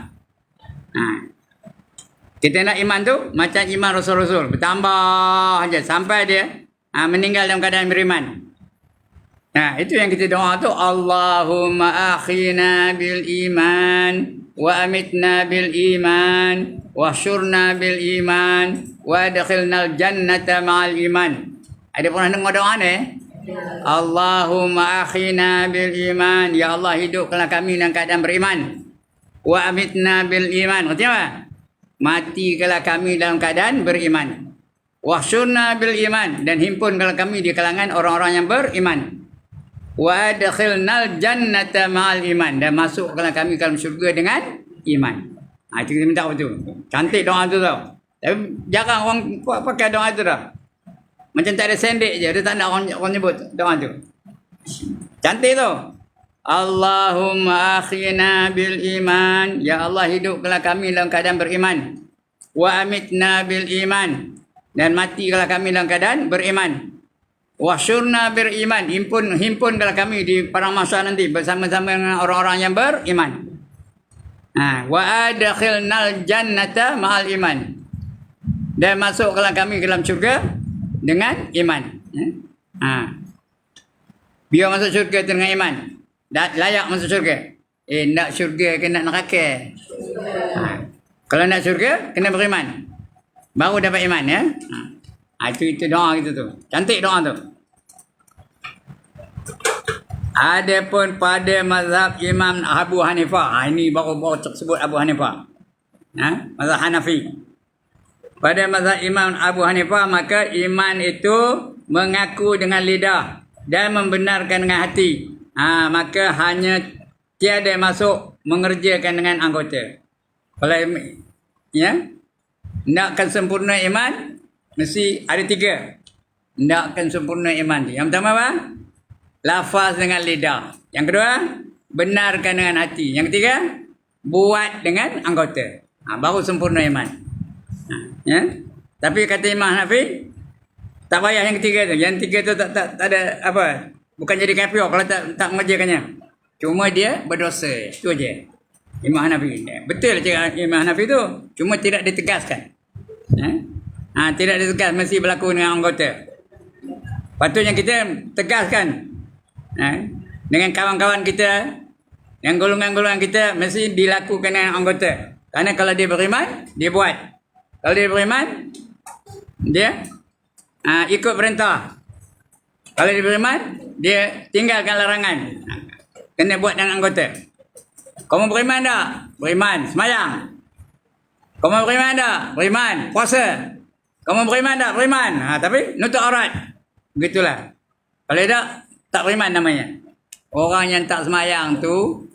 Kita nak iman tu macam iman Rasul-Rasul. Bertambah aja sampai dia meninggal dalam keadaan beriman. Itu yang kita doa tu. Allahumma akhina bil iman wa amitna bil iman wa syurna bil iman wa adkhilnal jannata ma'al iman. Ada pernah dengar doa ni? Allahumma akhina bil iman. Ya Allah, hidupkanlah kami dalam keadaan beriman. Wa amitna bil iman. Maksudnya apa? Matikanlah kami dalam keadaan beriman. Wa syurna bil iman. Dan himpunkanlah kami di kalangan orang-orang yang beriman. Wa adkhilnal jannata ma'al iman. Dan masukkanlah kami ke dalam syurga dengan iman. Itu kita minta apa tu? Cantik doa tu tau. Tapi jarang orang pakai doa tu dah. Macam tak ada sendek je. Dia tak nak orang nyebut doa tu. Cantik tu. Allahumma akhina bil iman. Ya Allah, hidupkanlah kami dalam keadaan beriman. Wa amitna bil iman. Dan matikanlah kami dalam keadaan beriman. Wa syurna bil iman. Himpunkanlah kami di padang mahsyar nanti bersama-sama dengan orang-orang yang beriman. Wa adkhilnal jannata ma'al iman. Dan masukkanlah kami ke dalam syurga dengan iman. Biar masuk syurga dengan iman. Layak masuk syurga. Nak syurga ke nak neraka? Kalau nak syurga, kena beriman. Baru dapat iman ya. Itu doa kita tu. Cantik doa tu. Adapun pada mazhab Imam Abu Hanifah. Ini baru tersebut Abu Hanifah. Mazhab Hanafi. Pada mazhab Imam Abu Hanifah, maka iman itu mengaku dengan lidah dan membenarkan dengan hati. Maka hanya tiada masuk mengerjakan dengan anggota. Kalau nakkan sempurna iman, mesti ada 3. Nakkan sempurna iman. Yang pertama apa? Lafaz dengan lidah. Yang kedua, benarkan dengan hati. Yang ketiga, buat dengan anggota. Baru sempurna iman. Tapi kata Imam Hanafi, Tak payah yang ketiga tu. Yang tiga tu tak ada apa. Bukan jadi kafir kalau tak mengerjakannya. Cuma dia berdosa. Itu aja. Imam Hanafi. Betul cakap Imam Hanafi tu. Cuma tidak ditegaskan. Tidak ditegaskan. Mesti berlaku dengan anggota. Patutnya kita tegaskan. Dengan kawan-kawan kita. Yang golongan-golongan kita. Mesti dilakukan dengan anggota. Kerana kalau dia beriman, dia buat. Kalau dia beriman, dia ikut perintah. Kalau dia beriman, dia tinggalkan larangan. Kena buat dengan anggota. Kamu beriman tak? Beriman. Semayang. Kamu beriman tak? Beriman. Puasa. Kamu beriman tak? Beriman. Tapi nutup aurat. Begitulah. Kalau tak beriman namanya. Orang yang tak semayang tu,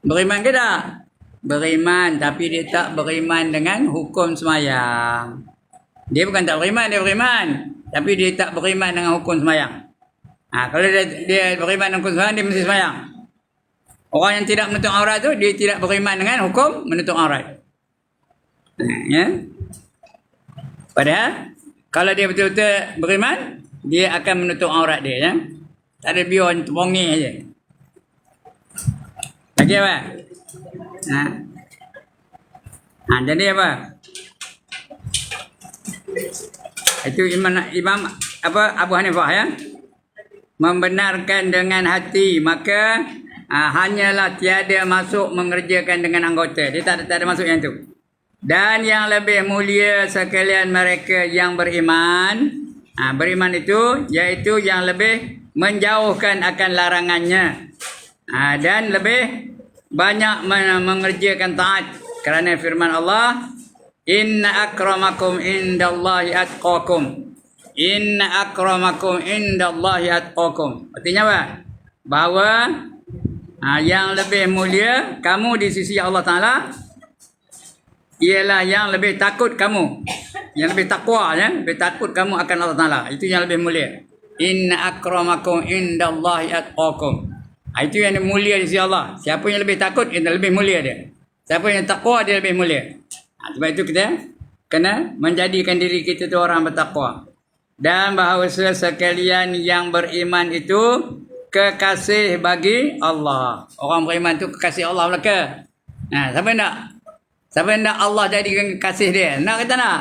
beriman ke tak? Beriman. Tapi dia tak beriman dengan hukum semayang. Dia bukan tak beriman, dia beriman. Tapi dia tak beriman dengan hukum semayang. Kalau dia beriman dengan hukum semayang, dia mesti semayang. Orang yang tidak menutup aurat tu, dia tidak beriman dengan hukum menutup aurat. Ya? Padahal, kalau dia betul-betul beriman, dia akan menutup aurat dia. Ya? Tak ada biar terbongi aja. Lagi apa? Jadi apa? Itu Imam Abu Hanifah ya. Membenarkan dengan hati, maka hanyalah tiada masuk mengerjakan dengan anggota. Dia tak ada masuk yang tu. Dan yang lebih mulia sekalian mereka yang beriman. Beriman itu iaitu yang lebih menjauhkan akan larangannya. Dan lebih banyak mengerjakan taat. Kerana firman Allah, Inna akramakum indallahi atqakum. Inna akramakum indallahi atqakum. Artinya apa? Bahawa yang lebih mulia kamu di sisi Allah Ta'ala ialah yang lebih takut kamu. Yang lebih takwa ya. Lebih takut kamu akan Allah Ta'ala. Itu yang lebih mulia. Inna akramakum indallahi atqakum. Itu yang mulia di sisi Allah. Siapa yang lebih takut, itu lebih mulia dia. Siapa yang takwa, dia lebih mulia. Sebab itu kita kena menjadikan diri kita tu orang bertakwa. Dan bahawa sekalian yang beriman itu kekasih bagi Allah. Orang beriman tu kekasih Allah belaka. Siapa nak? Siapa nak Allah jadikan kekasih dia? Nak kata nak?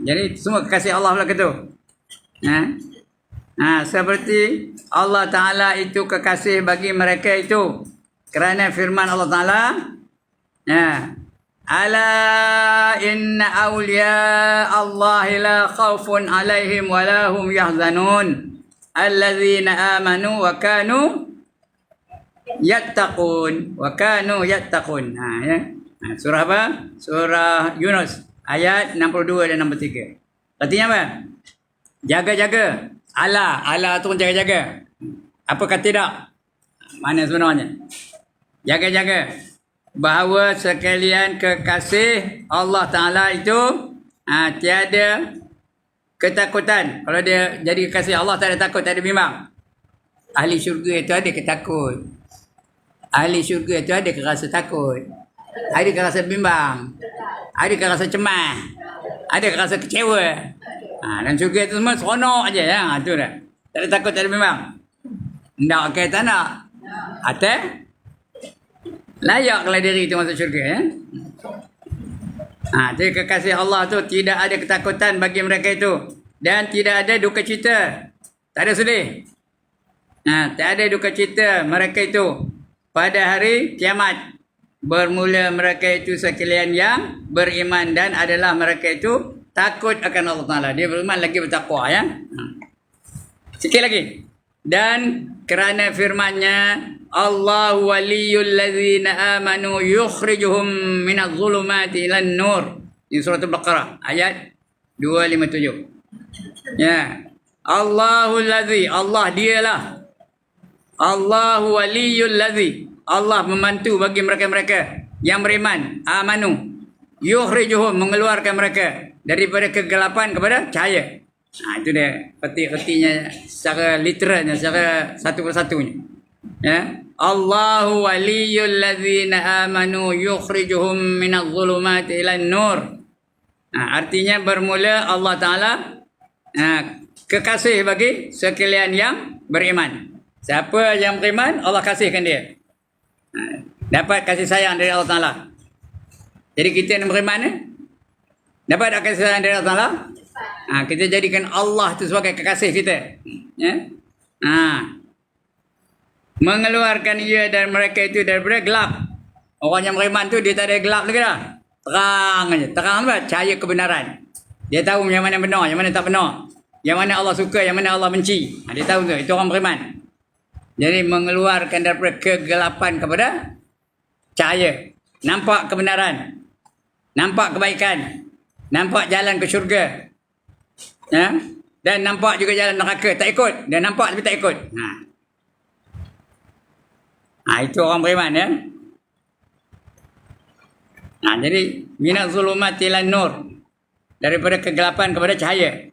Jadi semua kekasih Allah belaka tu. Seperti Allah Ta'ala itu kekasih bagi mereka itu. Kerana firman Allah Ta'ala, Ala inna awliya Allah la khawfun alaihim wa lahum yahzanun allazina amanu wa kanu yattaqun ya. Surah apa? Surah Yunus ayat 62 dan 63. Artinya apa? Jaga-jaga. Allah tu jaga-jaga. Apakah tidak? Mana sebenarnya? Jaga-jaga. Bahawa sekalian kekasih Allah Ta'ala itu tiada ketakutan. Kalau dia jadi kekasih Allah, tak ada takut, tak ada bimbang. Ahli syurga itu ada ketakut. Ahli syurga itu ada kerasa takut. Ada kerasa bimbang. Ada kerasa cemas. Ada kerasa kecewa. Dan syurga itu semua seronok aja ya. Itu dah. Tak ada takut, tak ada bimbang. Nak ke tak nak? Atas layaklah diri itu masuk syurga ya. Jadi kekasih Allah tu tidak ada ketakutan bagi mereka itu. Dan tidak ada duka cita. Tak ada sedih. Tak ada duka cita mereka itu. Pada hari kiamat. Bermula mereka itu sekalian yang beriman. Dan adalah mereka itu takut akan Allah Ta'ala. Dia beriman lagi bertakwa ya. Sikit lagi. Dan kerana firman-Nya, Allahu waliyul ladzina amanu yukhrijuhum minadh dhulumati ilan nur. Ini surah Al-Baqarah ayat 257. Ya. Allahu ladzi, Allah dialah. Allahu waliyul ladzi. Allah membantu bagi mereka-mereka yang beriman, amanu. Yukhrijuhum, mengeluarkan mereka daripada kegelapan kepada cahaya. Itu dia peti-petinya secara literalnya, secara satu persatunya. Ya. Allahu waliyul ladzina amanu yukhrijuhum minadh dhulumati ilan nur. Artinya bermula Allah Ta'ala kekasih bagi sekalian yang beriman. Siapa yang beriman, Allah kasihkan dia. Dapat kasih sayang dari Allah Ta'ala. Jadi kita yang beriman dapat kasih sayang dari Allah Ta'ala. Kita jadikan Allah itu sebagai kekasih kita. Ya? Mengeluarkan ia dan mereka itu daripada gelap. Orang yang beriman tu dia tak ada gelap lagi dah. Terang aja. Terang apa? Cahaya kebenaran. Dia tahu yang mana benar, yang mana tak benar. Yang mana Allah suka, yang mana Allah benci. Dia tahu tu. Itu orang beriman. Jadi mengeluarkan daripada kegelapan kepada cahaya. Nampak kebenaran. Nampak kebaikan. Nampak jalan ke syurga. Ya? Dan nampak juga jalan neraka. Tak ikut. Dia nampak tapi tak ikut. Itu orang beriman ya. Jadi minaz zulumati ilan nur. Daripada kegelapan kepada cahaya.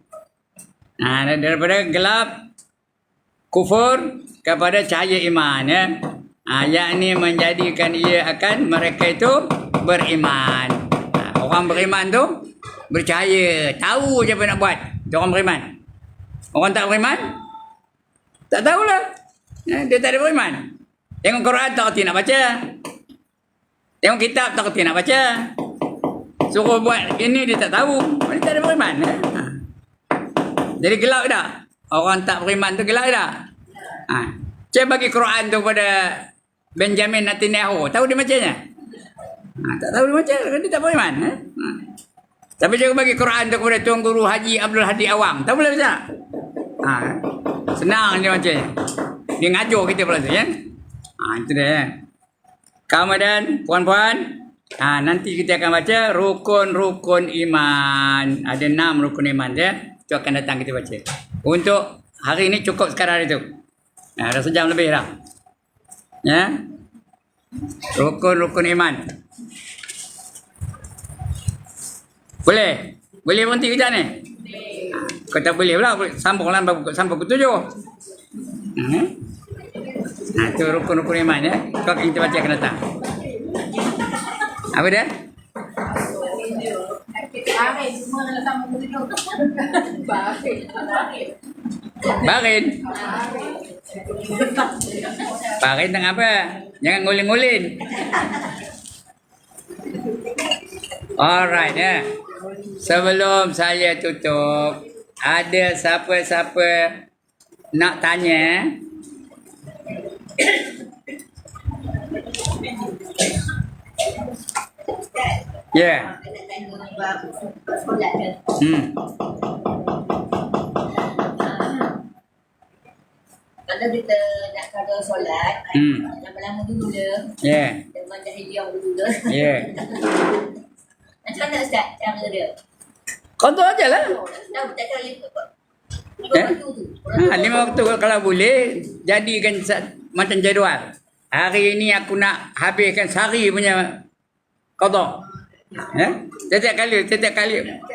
Daripada gelap kufur kepada cahaya iman ya. Yakni menjadikan ia akan mereka itu beriman. Orang beriman tu bercahaya, tahu je apa nak buat. Itu orang beriman. Orang tak beriman tak tahulah. Dia tak ada beriman. Tengok Quran tak kerti nak baca. Tengok kitab tak kerti nak baca. Suruh buat ini dia tak tahu. Dia tak ada beriman. Jadi gelap dah. Orang tak beriman tu gelap dah. Cik bagi Quran tu pada Benjamin Netanyahu. Tahu dia macamnya? Tak tahu dia macam. Dia tak beriman. Tapi jangan bagi Quran tu kepada Tuan Guru Haji Abdul Hadi Awang. Tahu boleh baca? Senang dia macamnya. Dia ngajar kita pula tu ya. Itu dia. Kemudian puan-puan, nanti kita akan baca rukun-rukun iman. Ada 6 rukun iman ya. Itu akan datang kita baca. Untuk hari ini cukup sekarang itu. Dah sejam lebih dah. Ya. Rukun-rukun iman. Boleh? Boleh berhenti kejap ni? Kau tak boleh pula. Sambunglah sampai ke 7. Itu rukun-rukun iman ya. Kau kita baca akan datang. Apa dia? Barin. Barin tengah apa? Jangan ngulin-ngulin. Alright ya. Sebelum saya tutup, ada siapa-siapa nak tanya? Ya. Kalau kita nak kata solat, lama-lama dulu dah. Ya. Zaman jahiliah dulu dah. Ya. Macam mana Ustaz cara dia? Qada ajalah. Tahu tak cara dia apa? 5 waktu kalau boleh jadikan macam jadual. Hari ini aku nak habiskan sehari punya qada. Ya? Setiap kali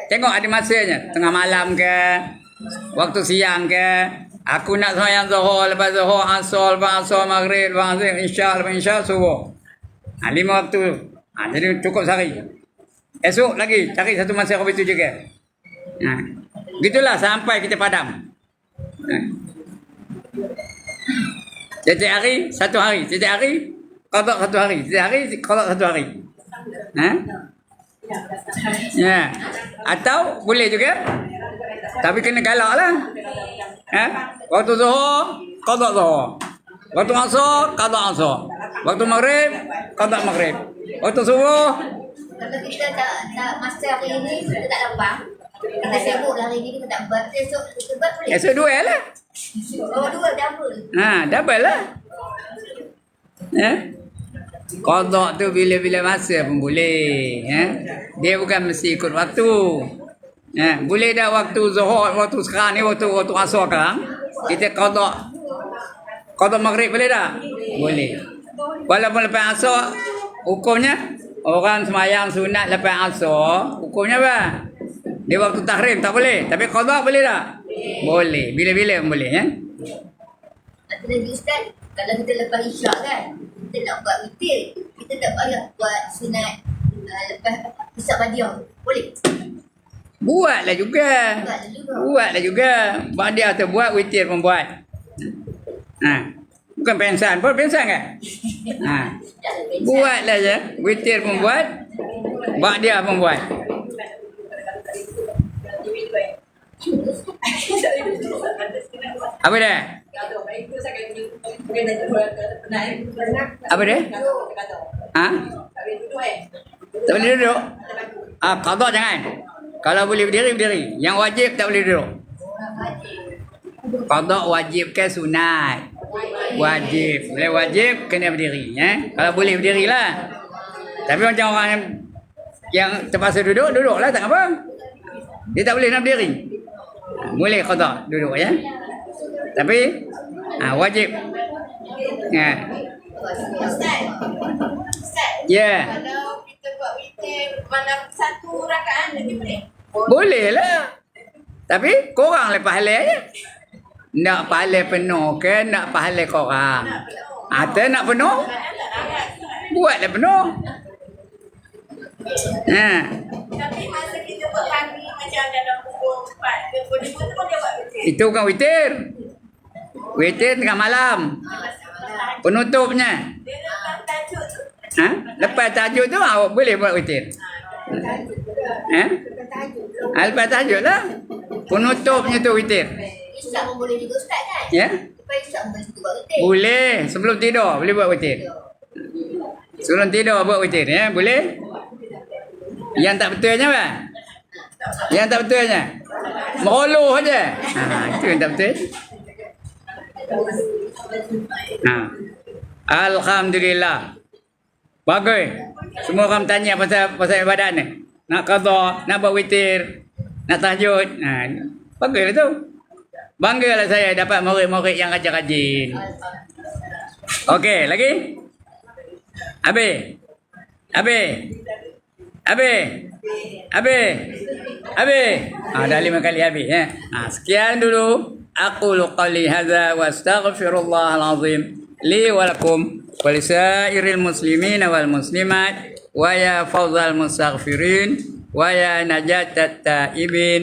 tengok ada masanya, tengah malam ke, waktu siang ke, aku nak sembahyang Zuhur, lepas Zuhur Asar, lepas Asar Maghrib, lepas Maghrib Isya, lepas Isya subuh. 5 waktu. Jadi cukup sehari. Esok lagi cari satu masa lebih tu juga. Gitulah sampai kita padam. Setiap hari satu hari, setiap hari qada satu hari, setiap hari qada satu hari. Ya. Atau boleh juga. Tapi kena galaklah. Waktu Zuhur qada Zuhur. Waktu Asar qada Asar. Waktu Maghrib qada Maghrib. Waktu subuh kalau kita tak masa hari ini, kita tak lapang. Kita sibuk hari ini, kita tak buat. Esok kita buat boleh. esok 2 lah. Oh, 2 double. Double lah. Qada tu bila-bila masa pun boleh. Dia bukan mesti ikut waktu. Boleh dah waktu Zuhur, waktu sekarang ni, waktu Asar sekarang, kita qada Maghrib boleh dah? Boleh. Walaupun lepas Asar, hukumnya orang sembahyang sunat lepas Asar, hukumnya apa? Dia waktu tahrim tak boleh, tapi qada boleh tak? Boleh. Bila-bila pun boleh ya. Satu lagi Ustaz, kalau kita lepas Isyak kan, kita nak buat witir, kita tak payah buat sunat lepas Isyak Badiah. Boleh? Buatlah juga. Buatlah juga. Ba'diyah tu buat, witir pun buat. Ha. Bukan pensan pun, pensan kan? Ha. Buatlah je. Witir pun buat. Ba'diyah pun buat. Apa dia? Apa dia? Ha? Tak boleh duduk? Qada jangan. Kalau boleh berdiri, berdiri. Yang wajib tak boleh duduk. Qada wajib ke sunat? Wajib. Boleh wajib, kena berdiri. Kalau boleh berdirilah. Tapi macam orang yang terpaksa duduk, duduklah tak apa. Dia tak boleh nak berdiri. Boleh qada duduk ya. Tapi wajib. Ustaz, Ya. kalau kita buat witir malam satu rakaat nanti boleh? Boleh lah. Tapi korang lah pahala je. Nak pahala penuh ke nak pahala korang? Atau nak penuh? Buatlah penuh. Tapi masa kita buat pagi macam dalam pukul 4 ke pukul 5 tu boleh buat witir. Itu bukan witir. Witir tengah malam. Penutupnya. Dia lepas tajuk tu. Lepas tajuk tu awak boleh buat witir. Lepas tajuk lah. Penutupnya tu witir. Isyak pun boleh juga Ustaz kan? Ya? Lepas isyak pun boleh juga buat witir. Boleh. Sebelum tidur boleh buat witir. Sebelum tidur buat witir ya, boleh? Yang tak betulnya apa? Yang tak betulnya? Meroloh aja. Itu yang tak betul. Alhamdulillah. Bagus. Semua orang tanya pasal ibadat ni. Nak qada, nak buat witir, nak tahajud. Baguslah tu. Banggalah saya dapat murid-murid yang rajin-rajin. Okey, lagi? Habis. Dah 5 kali habis ya. Sekian dulu. Aqulu qawli hadza wa astaghfirullahal azim li wa lakum wa lisairil muslimin wal muslimat wa ya fawzal mustaghfirin wa ya najatat taibin